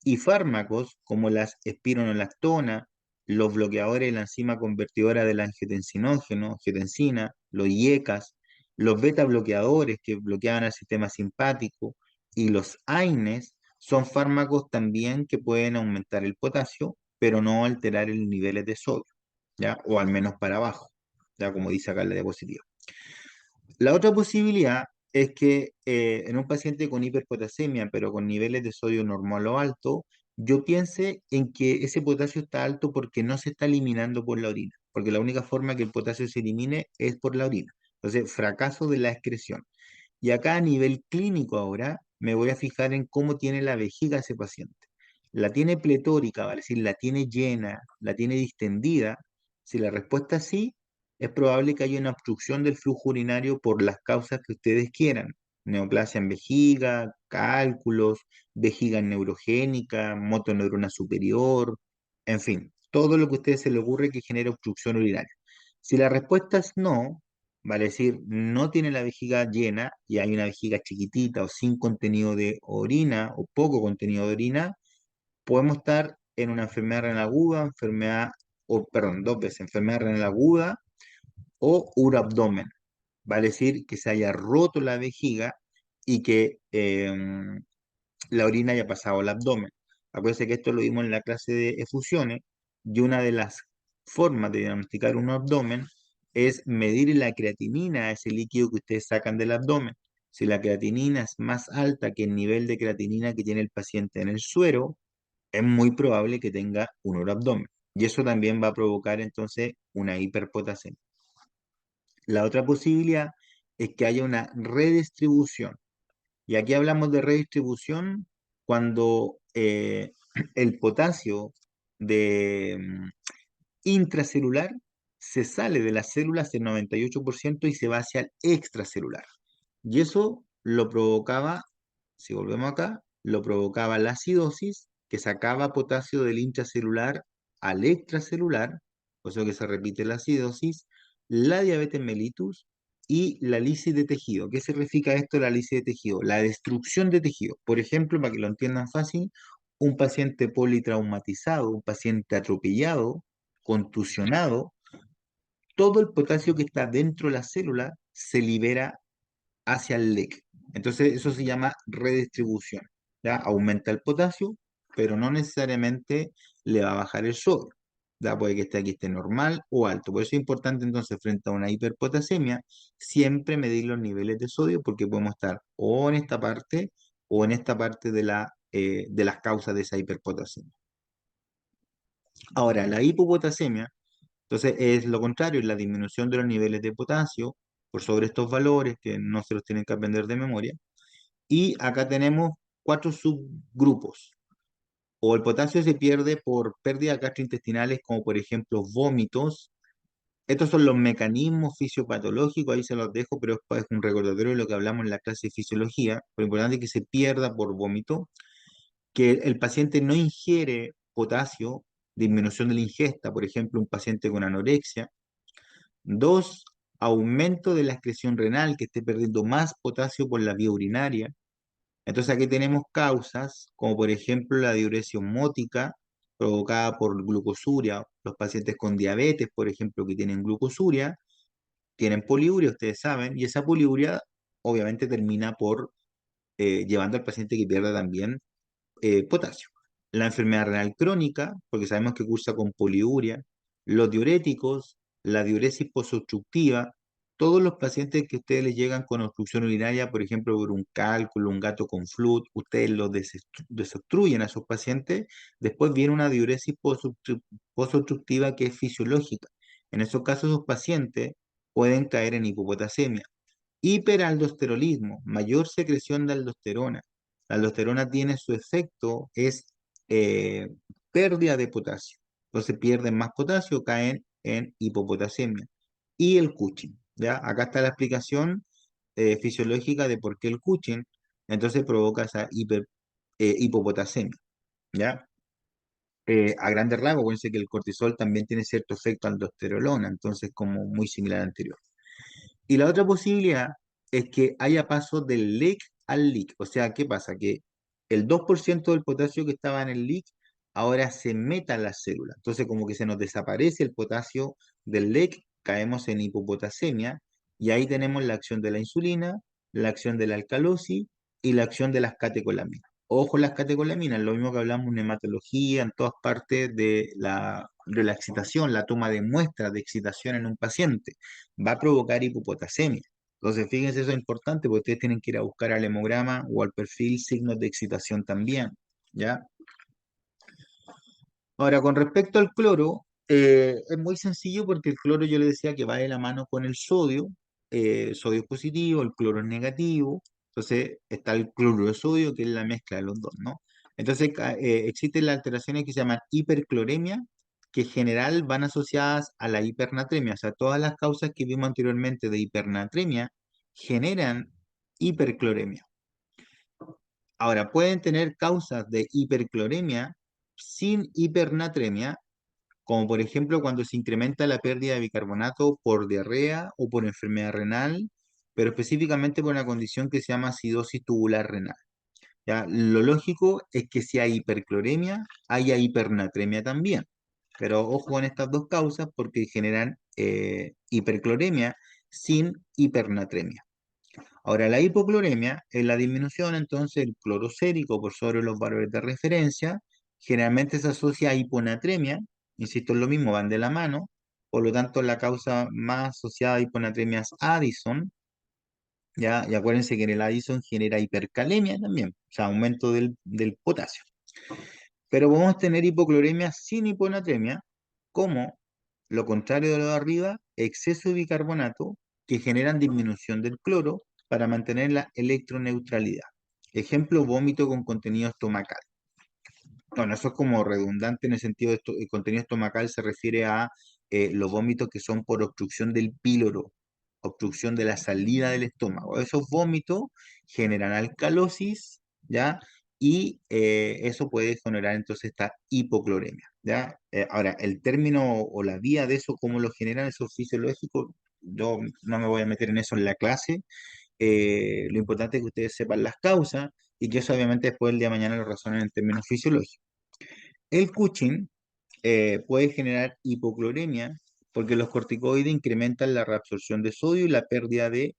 Y fármacos como las espironolactona, los bloqueadores de la enzima convertidora del angiotensinógeno, angiotensina, los IECAS, los beta bloqueadores que bloqueaban el sistema simpático, y los AINES son fármacos también que pueden aumentar el potasio, pero no alterar el niveles de sodio, ¿ya? O al menos para abajo, ya como dice acá en la diapositiva. La otra posibilidad es que en un paciente con hiperpotasemia, pero con niveles de sodio normal o alto, yo piense en que ese potasio está alto porque no se está eliminando por la orina, porque la única forma que el potasio se elimine es por la orina. Entonces, fracaso de la excreción. Y acá a nivel clínico ahora me voy a fijar en cómo tiene la vejiga ese paciente. ¿La tiene pletórica, vale decir, la tiene llena, la tiene distendida? Si la respuesta es sí, es probable que haya una obstrucción del flujo urinario por las causas que ustedes quieran. Neoplasia en vejiga, cálculos, vejiga neurogénica, motoneurona superior, en fin, todo lo que a ustedes se les ocurre que genere obstrucción urinaria. Si la respuesta es no, vale decir, no tiene la vejiga llena y hay una vejiga chiquitita o sin contenido de orina o poco contenido de orina, podemos estar en una enfermedad renal aguda, enfermedad, o perdón, dos veces, enfermedad renal aguda o uroabdomen. Vale decir que se haya roto la vejiga y que la orina haya pasado al abdomen. Acuérdense que esto lo vimos en la clase de efusiones y una de las formas de diagnosticar un abdomen es medir la creatinina, ese líquido que ustedes sacan del abdomen. Si la creatinina es más alta que el nivel de creatinina que tiene el paciente en el suero, es muy probable que tenga un uroabdomen. Y eso también va a provocar entonces una hiperpotasemia. La otra posibilidad es que haya una redistribución. Y aquí hablamos de redistribución cuando el potasio de intracelular se sale de las células del 98% y se va hacia el extracelular. Y eso lo provocaba, si volvemos acá, lo provocaba la acidosis, que sacaba potasio del intracelular al extracelular, por eso que se repite la acidosis, la diabetes mellitus y la lisis de tejido. ¿Qué significa esto, la lisis de tejido? La destrucción de tejido. Por ejemplo, para que lo entiendan fácil, un paciente politraumatizado, un paciente atropellado, contusionado, todo el potasio que está dentro de la célula se libera hacia el LEC. Entonces, eso se llama redistribución. ¿Ya? Aumenta el potasio, pero no necesariamente le va a bajar el sodio. ¿Ya? Puede que aquí esté normal o alto. Por eso es importante entonces, frente a una hiperpotasemia, siempre medir los niveles de sodio porque podemos estar o en esta parte o en esta parte de las causas de esa hiperpotasemia. Ahora, la hipopotasemia, entonces es lo contrario, es la disminución de los niveles de potasio por sobre estos valores que no se los tienen que aprender de memoria. Y acá tenemos cuatro subgrupos. O el potasio se pierde por pérdidas gastrointestinales, como por ejemplo vómitos. Estos son los mecanismos fisiopatológicos, ahí se los dejo, pero es un recordatorio de lo que hablamos en la clase de fisiología. Lo importante es que se pierda por vómito, que el paciente no ingiere potasio, disminución de la ingesta, por ejemplo, un paciente con anorexia. Dos, aumento de la excreción renal, que esté perdiendo más potasio por la vía urinaria. Entonces aquí tenemos causas, como por ejemplo la diuresia osmótica provocada por glucosuria. Los pacientes con diabetes, por ejemplo, que tienen glucosuria, tienen poliuria, ustedes saben, y esa poliuria obviamente termina por llevando al paciente que pierda también potasio. La enfermedad renal crónica, porque sabemos que cursa con poliuria, los diuréticos, la diuresis posobstructiva, todos los pacientes que ustedes les llegan con obstrucción urinaria, por ejemplo, por un cálculo, un gato con flut, ustedes los desobstruyen a esos pacientes, después viene una diuresis posobstructiva que es fisiológica. En esos casos, los pacientes pueden caer en hipopotasemia. Hiperaldosteronismo, mayor secreción de aldosterona. La aldosterona tiene su efecto, es eh, pérdida de potasio. Entonces pierden más potasio, caen en hipopotasemia. Y el Cushing, ¿ya? Acá está la explicación fisiológica de por qué el Cushing entonces provoca esa hipopotasemia, ¿ya? A grandes rasgos, acuérdense que el cortisol también tiene cierto efecto aldosterona, entonces como muy similar al anterior. Y la otra posibilidad es que haya paso del leak al leak. O sea, ¿qué pasa? Que el 2% del potasio que estaba en el leak ahora se meta en las células. Entonces, como que se nos desaparece el potasio del leak, caemos en hipopotasemia y ahí tenemos la acción de la insulina, la acción de la alcalosis y la acción de las catecolaminas. Ojo, las catecolaminas, lo mismo que hablamos en hematología, en todas partes de la excitación, la toma de muestras de excitación en un paciente, va a provocar hipopotasemia. Entonces, fíjense, eso es importante porque ustedes tienen que ir a buscar al hemograma o al perfil signos de excitación también, ¿ya? Ahora, con respecto al cloro, es muy sencillo porque el cloro yo le decía que va de la mano con el sodio. Sodio es positivo, el cloro es negativo. Entonces está el cloruro de sodio, que es la mezcla de los dos, ¿no? Entonces existen las alteraciones que se llaman hipercloremia, que en general van asociadas a la hipernatremia. O sea, todas las causas que vimos anteriormente de hipernatremia generan hipercloremia. Ahora, pueden tener causas de hipercloremia sin hipernatremia, como por ejemplo cuando se incrementa la pérdida de bicarbonato por diarrea o por enfermedad renal, pero específicamente por una condición que se llama acidosis tubular renal. ¿Ya? Lo lógico es que si hay hipercloremia, haya hipernatremia también. Pero ojo con estas dos causas porque generan hipercloremia sin hipernatremia. Ahora, la hipocloremia es la disminución entonces del cloro sérico por sobre los valores de referencia. Generalmente se asocia a hiponatremia, insisto, es lo mismo, van de la mano. Por lo tanto, la causa más asociada a hiponatremia es Addison, ¿ya? Y acuérdense que en el Addison genera hipercalemia también, o sea, aumento del potasio. Pero podemos tener hipocloremia sin hiponatremia, como lo contrario de lo de arriba, exceso de bicarbonato que generan disminución del cloro para mantener la electroneutralidad. Ejemplo, vómito con contenido estomacal. Bueno, eso es como redundante en el sentido de el contenido estomacal se refiere a los vómitos que son por obstrucción del píloro, obstrucción de la salida del estómago. Esos vómitos generan alcalosis, ¿ya? Y eso puede generar entonces esta hipocloremia, ¿ya? Ahora, el término o la vía de eso, cómo lo generan esos fisiológicos, yo no me voy a meter en eso en la clase. Lo importante es que ustedes sepan las causas y que eso obviamente después el día de mañana lo razonen en términos fisiológicos. El Cushing puede generar hipocloremia porque los corticoides incrementan la reabsorción de sodio y la pérdida de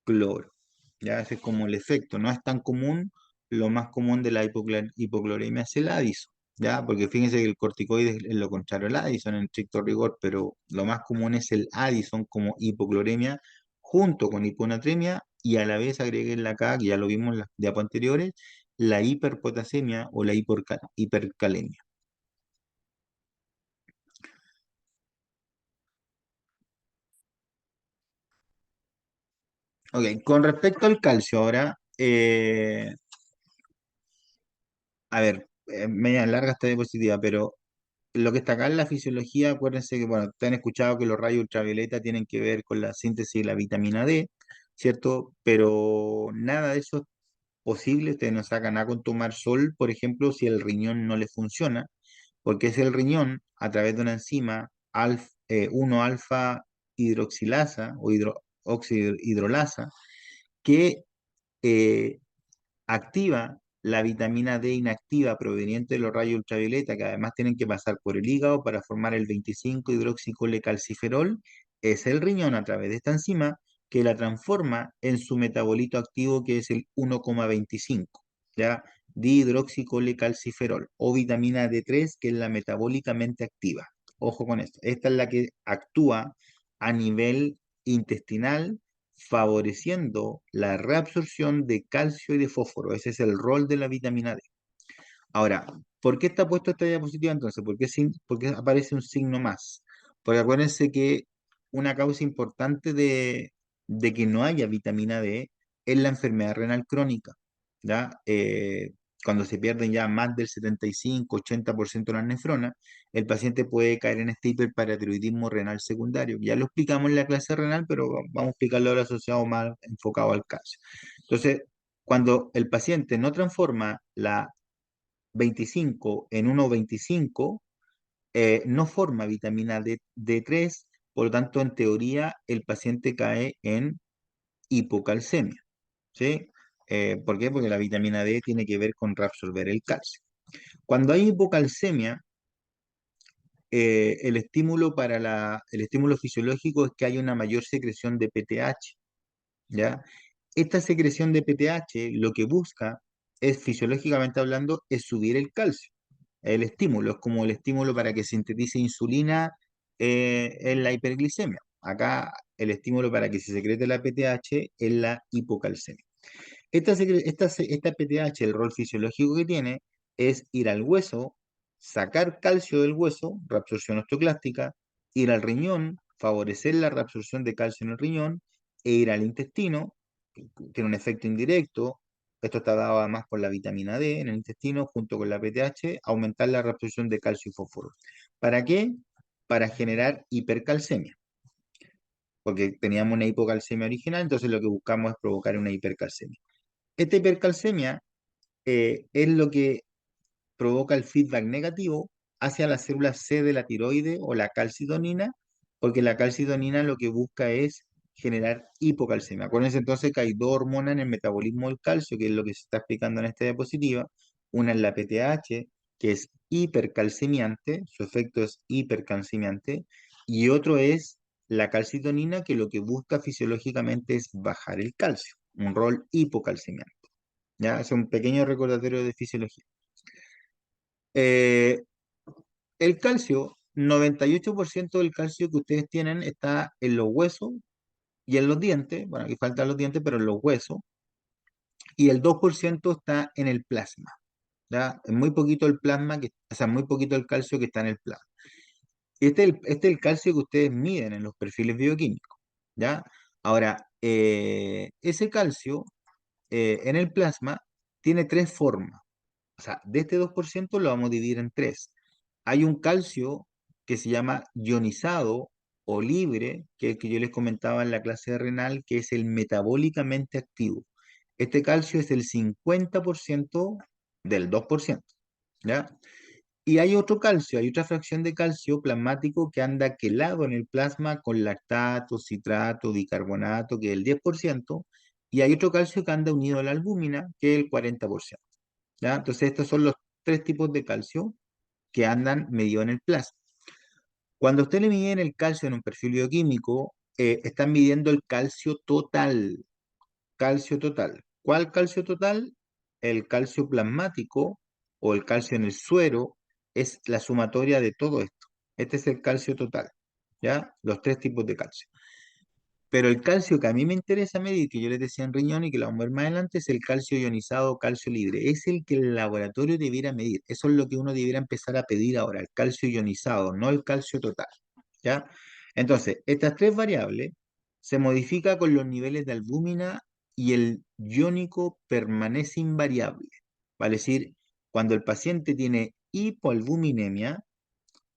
cloro. Ya ese es como el efecto, no es tan común. Lo más común de la hipocloremia es el Addison, ya, porque fíjense que el corticoide es lo contrario al Addison en estricto rigor, pero lo más común es el Addison como hipocloremia junto con hiponatremia y a la vez agreguenle acá, que ya lo vimos en las diapos anteriores, la hiperpotasemia o la hipercalemia. Ok, con respecto al calcio ahora, a ver, media larga esta diapositiva, pero lo que está acá en la fisiología, acuérdense que, bueno, te han escuchado que los rayos ultravioleta tienen que ver con la síntesis de la vitamina D, ¿cierto? Pero nada de eso es posible, ustedes no sacan nada con tomar sol, por ejemplo, si el riñón no le funciona, porque es el riñón, a través de una enzima 1-alfa hidroxilasa o hidrolasa, que eh, activa la vitamina D inactiva proveniente de los rayos ultravioleta, que además tienen que pasar por el hígado para formar el 25-hidroxicolecalciferol, es el riñón a través de esta enzima que la transforma en su metabolito activo que es el 1,25, ¿ya? Dihidroxicolecalciferol o vitamina D3, que es la metabólicamente activa. Ojo con esto. Esta es la que actúa a nivel intestinal favoreciendo la reabsorción de calcio y de fósforo. Ese es el rol de la vitamina D. Ahora, ¿por qué está puesto esta diapositiva entonces? ¿Por qué aparece un signo más? Porque acuérdense que una causa importante de que no haya vitamina D es la enfermedad renal crónica, ¿ya? Cuando se pierden ya más del 75-80% de las nefronas, el paciente puede caer en este hiperparatiroidismo renal secundario. Ya lo explicamos en la clase renal, pero vamos a explicarlo ahora asociado más enfocado al calcio. Entonces, cuando el paciente no transforma la 25 en 1,25, no forma vitamina D3, por lo tanto, en teoría, el paciente cae en hipocalcemia, ¿sí? ¿Por qué? Porque la vitamina D tiene que ver con reabsorber el calcio. Cuando hay hipocalcemia, el estímulo fisiológico es que hay una mayor secreción de PTH, ¿ya? esta secreción de PTH lo que busca es, fisiológicamente hablando, es subir el calcio. El estímulo es como el estímulo para que sintetice insulina en la hiperglicemia. Acá el estímulo para que se secrete la PTH es la hipocalcemia. Esta PTH, el rol fisiológico que tiene es ir al hueso, sacar calcio del hueso, reabsorción osteoclástica, ir al riñón, favorecer la reabsorción de calcio en el riñón, e ir al intestino, que tiene un efecto indirecto. Esto está dado además por la vitamina D en el intestino, junto con la PTH, aumentar la reabsorción de calcio y fósforo. ¿Para qué? Para generar hipercalcemia, porque teníamos una hipocalcemia original, entonces lo que buscamos es provocar una hipercalcemia. Esta hipercalcemia es lo que provoca el feedback negativo hacia las células C de la tiroide o la calcitonina, porque la calcitonina lo que busca es generar hipocalcemia. Acuérdense entonces que hay dos hormonas en el metabolismo del calcio, que es lo que se está explicando en esta diapositiva. Una es la PTH, que es hipercalcemiante, su efecto es hipercalcemiante, y otro es la calcitonina, que lo que busca fisiológicamente es bajar el calcio, un rol hipocalcemiante. ¿Ya? Es un pequeño recordatorio de fisiología. Eh, el calcio, 98% del calcio que ustedes tienen está en los huesos y en los dientes. Bueno, aquí faltan los dientes, pero en los huesos. Y el 2% está en el plasma. ¿Ya? Es muy poquito el plasma, o sea, muy poquito el calcio que está en el plasma. Este es el calcio que ustedes miden en los perfiles bioquímicos. ¿Ya? Ahora, ese calcio en el plasma tiene tres formas. O sea, de este 2% lo vamos a dividir en tres. Hay un calcio que se llama ionizado o libre, que es el que yo les comentaba en la clase de renal, que es el metabólicamente activo. Este calcio es el 50% del 2%, ¿ya? Y hay otro calcio, hay otra fracción de calcio plasmático que anda quelado en el plasma con lactato, citrato, bicarbonato, que es el 10%, y hay otro calcio que anda unido a la albúmina, que es el 40%. ¿Ya? Entonces, estos son los tres tipos de calcio que andan medio en el plasma. Cuando usted le mide el calcio en un perfil bioquímico, están midiendo el calcio total. Calcio total. ¿Cuál calcio total? El calcio plasmático o el calcio en el suero es la sumatoria de todo esto. Este es el calcio total. ¿Ya? Los tres tipos de calcio. Pero el calcio que a mí me interesa medir, que yo les decía en riñón y que lo vamos a ver más adelante, es el calcio ionizado o calcio libre. Es el que el laboratorio debiera medir. Eso es lo que uno debiera empezar a pedir ahora, el calcio ionizado, no el calcio total. ¿Ya? Entonces, estas tres variables se modifican con los niveles de albúmina y el iónico permanece invariable. Vale decir, cuando el paciente tiene hipoalbuminemia,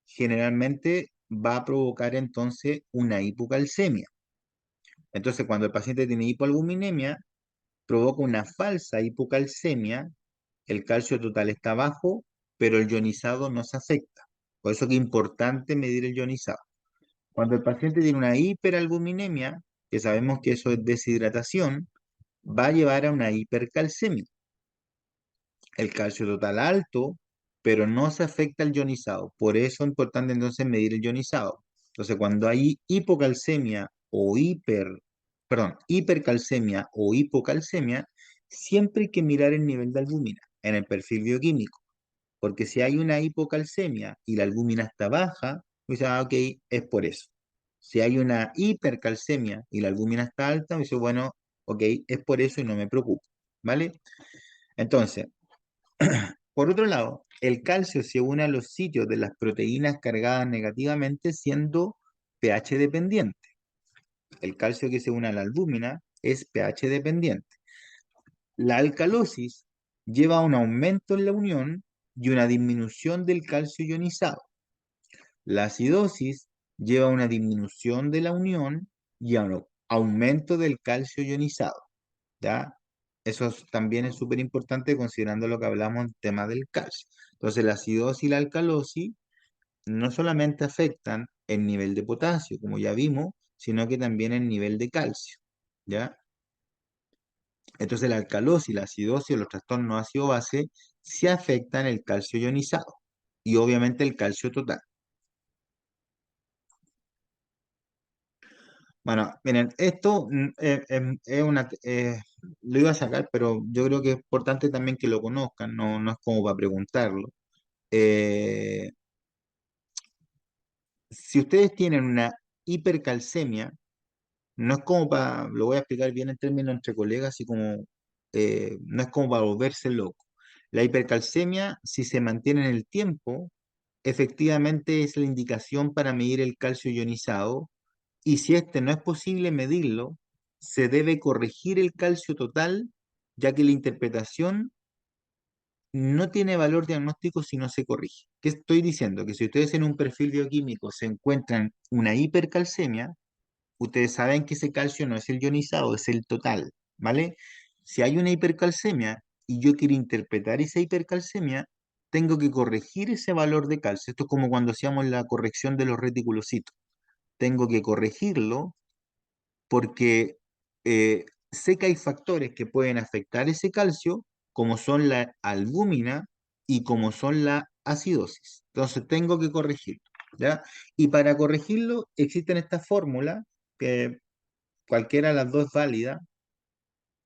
generalmente va a provocar entonces una hipocalcemia. Entonces, cuando el paciente tiene hipoalbuminemia, provoca una falsa hipocalcemia, el calcio total está bajo, pero el ionizado no se afecta. Por eso que es importante medir el ionizado. Cuando el paciente tiene una hiperalbuminemia, que sabemos que eso es deshidratación, va a llevar a una hipercalcemia. El calcio total alto, pero no se afecta el ionizado. Por eso es importante entonces medir el ionizado. Entonces, cuando hay hipocalcemia o hipercalcemia o hipocalcemia, siempre hay que mirar el nivel de albúmina en el perfil bioquímico. Porque si hay una hipocalcemia y la albúmina está baja, pues ok, es por eso. Si hay una hipercalcemia y la albúmina está alta, pues bueno, ok, es por eso y no me preocupo. ¿Vale? Entonces, por otro lado, el calcio se une a los sitios de las proteínas cargadas negativamente siendo pH dependiente. El calcio que se une a la albúmina es pH dependiente. La alcalosis lleva a un aumento en la unión y una disminución del calcio ionizado. La acidosis lleva a una disminución de la unión y a un aumento del calcio ionizado. ¿Ya? También es súper importante considerando lo que hablamos en tema del calcio. Entonces, la acidosis y la alcalosis no solamente afectan el nivel de potasio, como ya vimos, sino que también el nivel de calcio. ¿Ya? Entonces, la alcalosis, la acidosis o los trastornos ácido-base sí afectan el calcio ionizado y obviamente el calcio total. Bueno, miren, esto es una, lo iba a sacar, pero yo creo que es importante también que lo conozcan, no, no es como para preguntarlo. Eh, si ustedes tienen una hipercalcemia, no es como para, lo voy a explicar bien en términos entre colegas, así como, no es como para volverse loco. La hipercalcemia, si se mantiene en el tiempo, efectivamente es la indicación para medir el calcio ionizado y si este no es posible medirlo, se debe corregir el calcio total, ya que la interpretación no tiene valor diagnóstico si no se corrige. ¿Qué estoy diciendo? Que si ustedes en un perfil bioquímico se encuentran una hipercalcemia, ustedes saben que ese calcio no es el ionizado, es el total, ¿vale? Si hay una hipercalcemia y yo quiero interpretar esa hipercalcemia, tengo que corregir ese valor de calcio. Esto es como cuando hacíamos la corrección de los reticulocitos. Tengo que corregirlo porque sé que hay factores que pueden afectar ese calcio, como son la albúmina y como son la acidosis. Entonces tengo que corregirlo, ¿ya? Y para corregirlo existen estas fórmulas, que cualquiera de las dos es válida.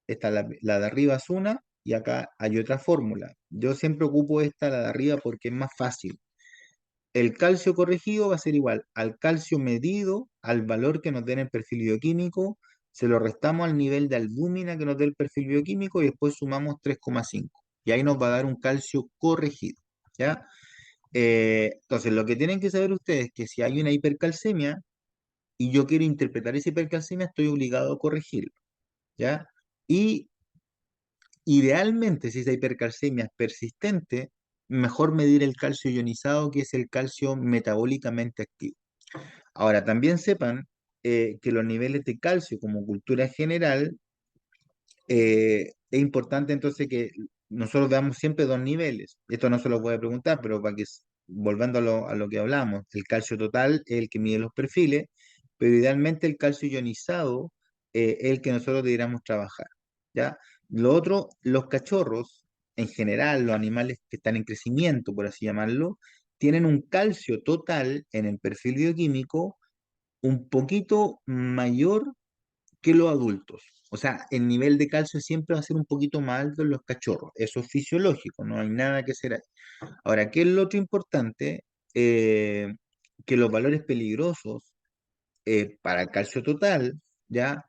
Esta, la de arriba es una y acá hay otra fórmula. Yo siempre ocupo esta, la de arriba, porque es más fácil. El calcio corregido va a ser igual al calcio medido, al valor que nos den el perfil bioquímico, se lo restamos al nivel de albúmina que nos dé el perfil bioquímico y después sumamos 3,5. Y ahí nos va a dar un calcio corregido, ¿ya? Entonces, lo que tienen que saber ustedes es que si hay una hipercalcemia y yo quiero interpretar esa hipercalcemia, estoy obligado a corregirlo, ¿ya? Y idealmente, si esa hipercalcemia es persistente, mejor medir el calcio ionizado, que es el calcio metabólicamente activo. Ahora, también sepan que los niveles de calcio como cultura general, es importante entonces que nosotros veamos siempre dos niveles. Esto no se lo voy a preguntar, pero para que, volviendo a lo que hablamos, el calcio total es el que mide los perfiles, pero idealmente el calcio ionizado es el que nosotros deberíamos trabajar, ¿ya? Lo otro, los cachorros, en general, los animales que están en crecimiento, por así llamarlo, tienen un calcio total en el perfil bioquímico un poquito mayor que los adultos. O sea, el nivel de calcio siempre va a ser un poquito más alto en los cachorros. Eso es fisiológico, no hay nada que hacer ahí. Ahora, ¿qué es lo otro importante? Eh, que los valores peligrosos para el calcio total, ¿ya?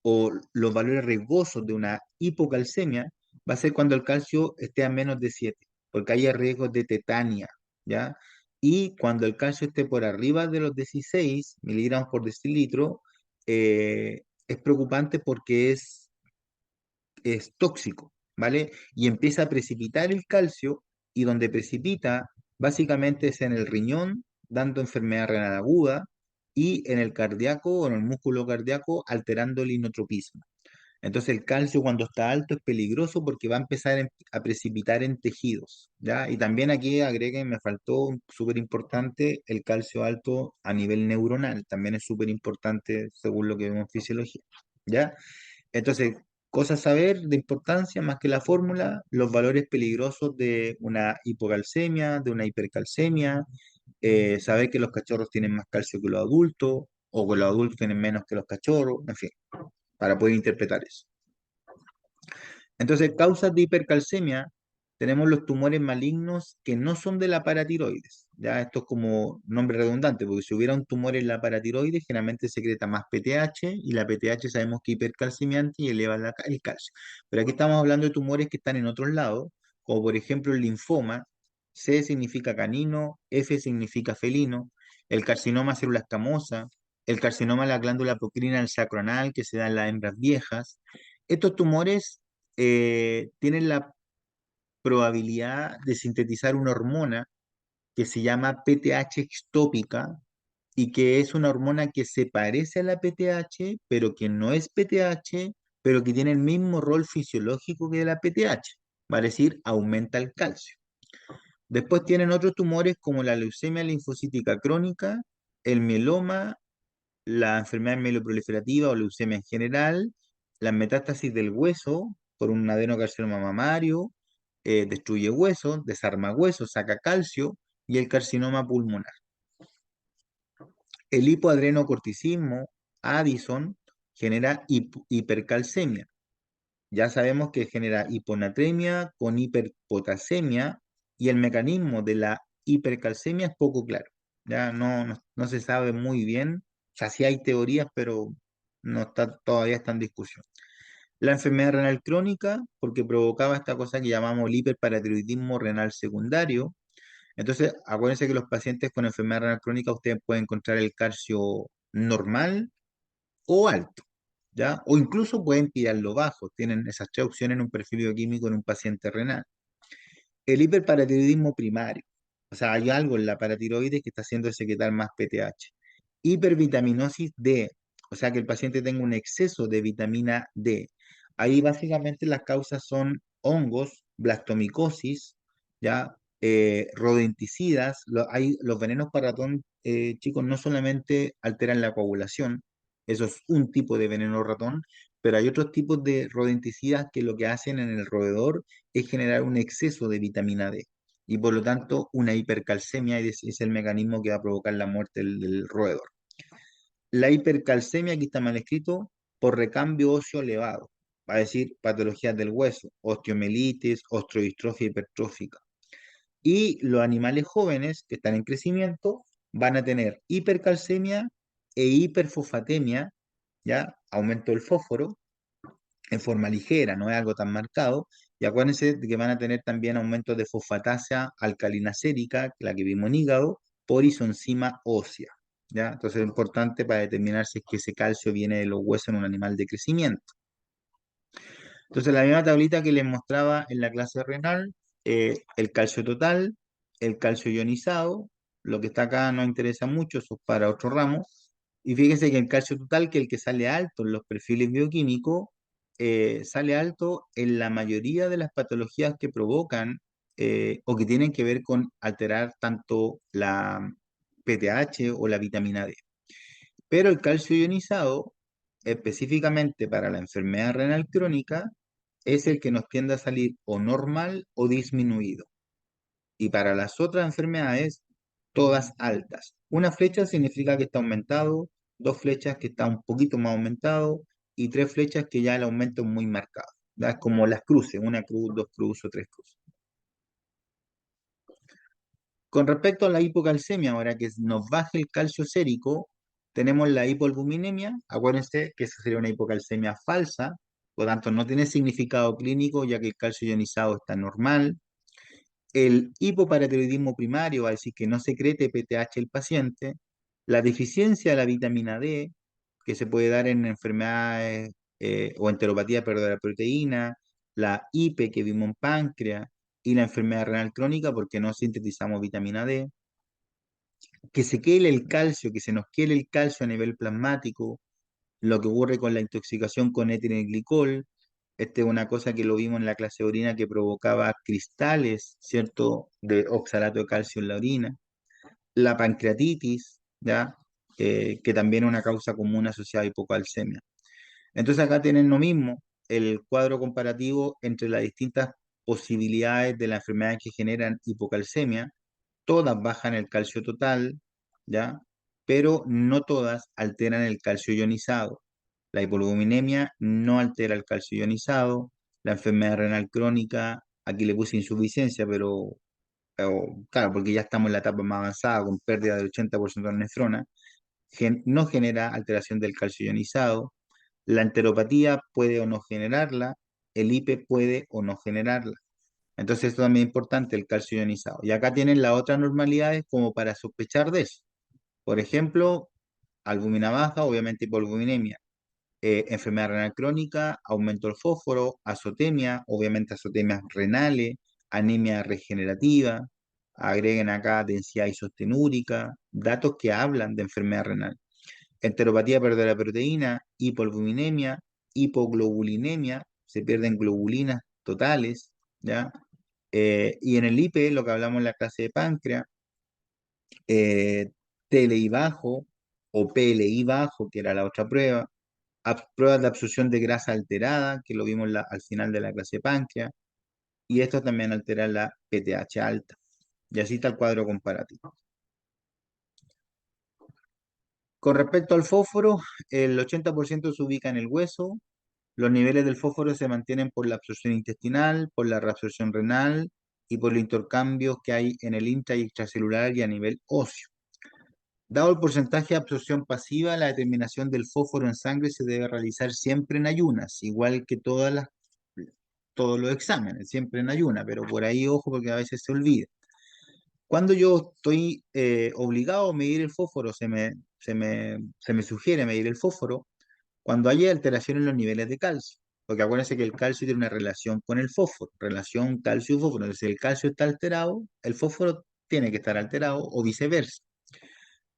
O los valores riesgosos de una hipocalcemia, va a ser cuando el calcio esté a menos de 7 porque hay riesgos de tetania, ¿ya? Y cuando el calcio esté por arriba de los 16 miligramos por decilitro, es preocupante porque es tóxico, ¿vale? Y empieza a precipitar el calcio y donde precipita básicamente es en el riñón, dando enfermedad renal aguda y en el cardíaco o en el músculo cardíaco alterando el inotropismo. Entonces el calcio cuando está alto es peligroso porque va a empezar a precipitar en tejidos, ¿ya? Y también aquí agreguen, me faltó súper importante, el calcio alto a nivel neuronal, también es súper importante según lo que vemos en fisiología, ¿ya? Entonces, cosas a saber de importancia más que la fórmula, los valores peligrosos de una hipocalcemia, de una hipercalcemia, saber que los cachorros tienen más calcio que los adultos, o que los adultos tienen menos que los cachorros, en fin, para poder interpretar eso. Entonces, causas de hipercalcemia, tenemos los tumores malignos que no son de la paratiroides. Ya esto es como nombre redundante, porque si hubiera un tumor en la paratiroides, generalmente secreta más PTH y la PTH sabemos que es hipercalcemiante y eleva el calcio. Pero aquí estamos hablando de tumores que están en otros lados, como por ejemplo el linfoma. C significa canino, F significa felino, el carcinoma célula escamosa, el carcinoma de la glándula apocrina del sacro anal que se da en las hembras viejas. Estos tumores tienen la probabilidad de sintetizar una hormona que se llama PTH ectópica y que es una hormona que se parece a la PTH, pero que no es PTH, pero que tiene el mismo rol fisiológico que la PTH, va a decir, aumenta el calcio. Después tienen otros tumores como la leucemia linfocítica crónica, el mieloma, la enfermedad mieloproliferativa o leucemia en general, las metástasis del hueso por un adenocarcinoma mamario, destruye huesos, desarma huesos, saca calcio y el carcinoma pulmonar. El hipoadrenocorticismo, Addison, genera hipercalcemia. Ya sabemos que genera hiponatremia con hiperpotasemia y el mecanismo de la hipercalcemia es poco claro. Ya no se sabe muy bien. O sea, sí hay teorías, pero no está, todavía está en discusión. La enfermedad renal crónica, porque provocaba esta cosa que llamamos el hiperparatiroidismo renal secundario. Entonces, acuérdense que los pacientes con enfermedad renal crónica ustedes pueden encontrar el calcio normal o alto, ¿ya? O incluso pueden pillarlo bajo. Tienen esas tres opciones en un perfil bioquímico en un paciente renal. El hiperparatiroidismo primario. O sea, hay algo en la paratiroides que está haciendo secretar más PTH. Hipervitaminosis D. O sea, que el paciente tenga un exceso de vitamina D. Ahí básicamente las causas son hongos, blastomicosis, ¿ya? Rodenticidas. Los venenos para ratón, chicos, no solamente alteran la coagulación, eso es un tipo de veneno ratón, pero hay otros tipos de rodenticidas que lo que hacen en el roedor es generar un exceso de vitamina D y por lo tanto una hipercalcemia y es el mecanismo que va a provocar la muerte del roedor. La hipercalcemia, aquí está mal escrito, por recambio óseo elevado, va a decir patologías del hueso, osteomielitis, osteodistrofia hipertrófica. Y los animales jóvenes que están en crecimiento van a tener hipercalcemia e hiperfosfatemia, ¿ya? Aumento del fósforo, en forma ligera, no es algo tan marcado. Y acuérdense de que van a tener también aumentos de fosfatasa alcalina sérica, la que vimos en hígado, por isonzima ósea. ¿Ya? Entonces es importante para determinar si es que ese calcio viene de los huesos en un animal de crecimiento. Entonces la misma tablita que les mostraba en la clase renal, el calcio total, el calcio ionizado, lo que está acá no interesa mucho, eso es para otro ramo. Y fíjense que el calcio total, que el que sale alto en los perfiles bioquímicos, sale alto en la mayoría de las patologías que provocan o que tienen que ver con alterar tanto la PTH o la vitamina D. Pero el calcio ionizado, específicamente para la enfermedad renal crónica, es el que nos tiende a salir o normal o disminuido. Y para las otras enfermedades, todas altas. Una flecha significa que está aumentado, dos flechas que está un poquito más aumentado y tres flechas que ya el aumento es muy marcado. ¿Ya? Es como las cruces, una cruz, dos cruces o tres cruces. Con respecto a la hipocalcemia, ahora que nos baje el calcio sérico, tenemos la hipoalbuminemia. Acuérdense que esa sería una hipocalcemia falsa, por lo tanto no tiene significado clínico ya que el calcio ionizado está normal. El hipoparatiroidismo primario va a decir que no secrete PTH el paciente. La deficiencia de la vitamina D, que se puede dar en enfermedades o enteropatía de la proteína, la IP que vimos en páncreas y la enfermedad renal crónica porque no sintetizamos vitamina D. Que se quele el calcio, que se nos quele el calcio a nivel plasmático, lo que ocurre con la intoxicación con etilenglicol. Esta es una cosa que lo vimos en la clase de orina que provocaba cristales, ¿cierto?, de oxalato de calcio en la orina. La pancreatitis, ¿ya? Que también es una causa común asociada a hipocalcemia. Entonces acá tienen lo mismo, el cuadro comparativo entre las distintas posibilidades de las enfermedades que generan hipocalcemia. Todas bajan el calcio total, ¿ya? Pero no todas alteran el calcio ionizado. La hipoalbuminemia no altera el calcio ionizado. La enfermedad renal crónica, aquí le puse insuficiencia, pero claro, porque ya estamos en la etapa más avanzada, con pérdida del 80% de la nefrona, no genera alteración del calcio ionizado. La enteropatía puede o no generarla, el IP puede o no generarla. Entonces, esto también es importante, el calcio ionizado. Y acá tienen las otras normalidades como para sospechar de eso. Por ejemplo, albúmina baja, obviamente hipoalbuminemia. Enfermedad renal crónica, aumento del fósforo, azotemia, obviamente azotemias renales, anemia regenerativa. Agreguen acá densidad isostenúrica, datos que hablan de enfermedad renal. Enteropatía de la proteína, hipoalbuminemia, hipoglobulinemia, se pierden globulinas totales, ¿ya? Y en el IP, lo que hablamos en la clase de páncreas, eh, TLI bajo o PLI bajo, que era la otra prueba, pruebas de absorción de grasa alterada, que lo vimos al final de la clase de páncreas, y esto también altera la PTH alta. Y así está el cuadro comparativo. Con respecto al fósforo, el 80% se ubica en el hueso. Los niveles del fósforo se mantienen por la absorción intestinal, por la reabsorción renal y por los intercambios que hay en el intra y extracelular y a nivel óseo. Dado el porcentaje de absorción pasiva, la determinación del fósforo en sangre se debe realizar siempre en ayunas, igual que todos los exámenes, siempre en ayunas, pero por ahí ojo porque a veces se olvida. Cuando yo estoy obligado a medir el fósforo, se me sugiere medir el fósforo cuando haya alteración en los niveles de calcio. Porque acuérdense que el calcio tiene una relación con el fósforo, relación calcio-fósforo. Entonces, si el calcio está alterado, el fósforo tiene que estar alterado o viceversa.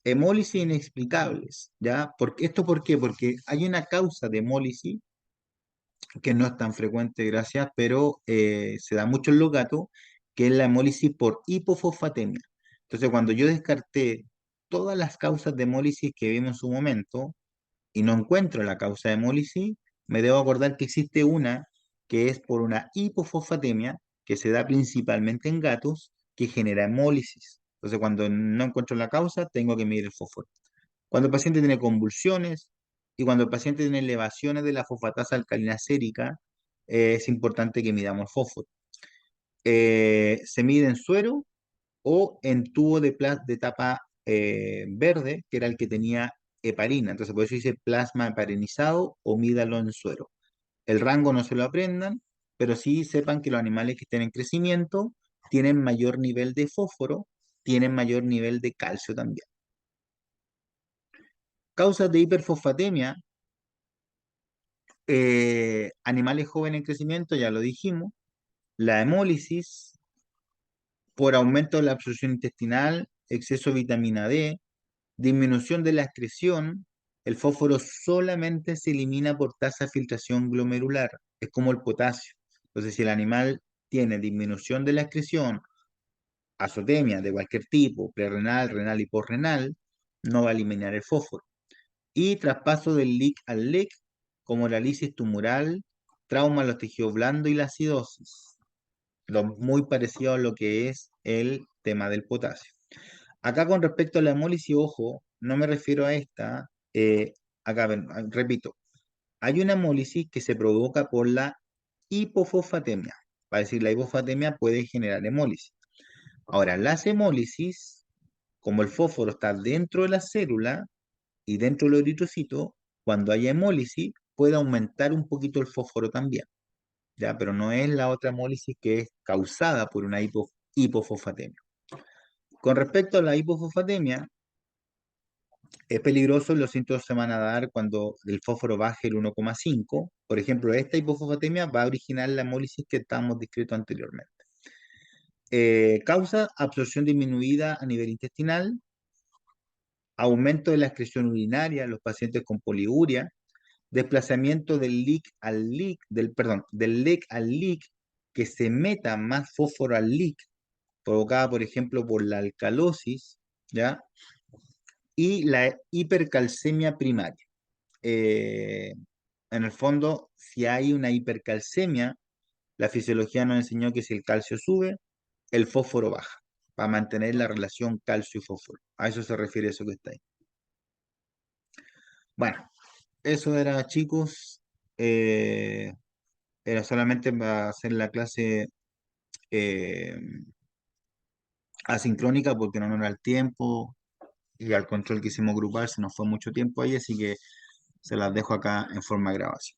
Hemólisis inexplicables, ¿ya? ¿Esto por qué? Porque hay una causa de hemólisis que no es tan frecuente, gracias, pero se da mucho en los gatos, que es la hemólisis por hipofosfatemia. Entonces, cuando yo descarté todas las causas de hemólisis que vimos en su momento y no encuentro la causa de hemólisis, me debo acordar que existe una que es por una hipofosfatemia que se da principalmente en gatos que genera hemólisis. Entonces, cuando no encuentro la causa, tengo que medir el fósforo. Cuando el paciente tiene convulsiones y cuando el paciente tiene elevaciones de la fosfatasa alcalina sérica, es importante que midamos fósforo. Se mide en suero o en tubo de tapa verde, que era el que tenía heparina. Entonces, por eso dice plasma heparinizado o mídalo en suero. El rango no se lo aprendan, pero sí sepan que los animales que estén en crecimiento tienen mayor nivel de fósforo, tienen mayor nivel de calcio también. Causas de hiperfosfatemia. Animales jóvenes en crecimiento, ya lo dijimos. La hemólisis por aumento de la absorción intestinal, exceso de vitamina D, disminución de la excreción. El fósforo solamente se elimina por tasa de filtración glomerular, es como el potasio. Entonces, si el animal tiene disminución de la excreción, azotemia de cualquier tipo, prerrenal, renal y posrenal, no va a eliminar el fósforo. Y traspaso del LIC al LEC, como la lisis tumoral, trauma a los tejidos blandos y la acidosis, muy parecido a lo que es el tema del potasio. Acá con respecto a la hemólisis, ojo, no me refiero a esta, acá repito, hay una hemólisis que se provoca por la hipofosfatemia. Para decir, la hipofosfatemia puede generar hemólisis. Ahora, las hemólisis, como el fósforo está dentro de la célula y dentro del eritrocito, cuando haya hemólisis, puede aumentar un poquito el fósforo también, ¿ya? Pero no es la otra hemólisis que es causada por una hipofosfatemia. Con respecto a la hipofosfatemia, es peligroso, los síntomas se van a dar cuando el fósforo baje el 1,5. Por ejemplo, esta hipofosfatemia va a originar la hemólisis que estábamos descrito anteriormente. Causa absorción disminuida a nivel intestinal, aumento de la excreción urinaria en los pacientes con poliuria, desplazamiento del LIC al LIC, del LEC al LIC, que se meta más fósforo al LIC, provocada, por ejemplo, por la alcalosis, ¿ya? Y la hipercalcemia primaria. Eh, en el fondo, si hay una hipercalcemia, la fisiología nos enseñó que si el calcio sube, el fósforo baja, para mantener la relación calcio y fósforo. A eso se refiere eso que está ahí. Bueno, eso era, chicos. Eh, Era solamente para hacer la clase eh, asincrónica porque no nos da el tiempo y al control que hicimos grupal se nos fue mucho tiempo ahí, así que se las dejo acá en forma de grabación.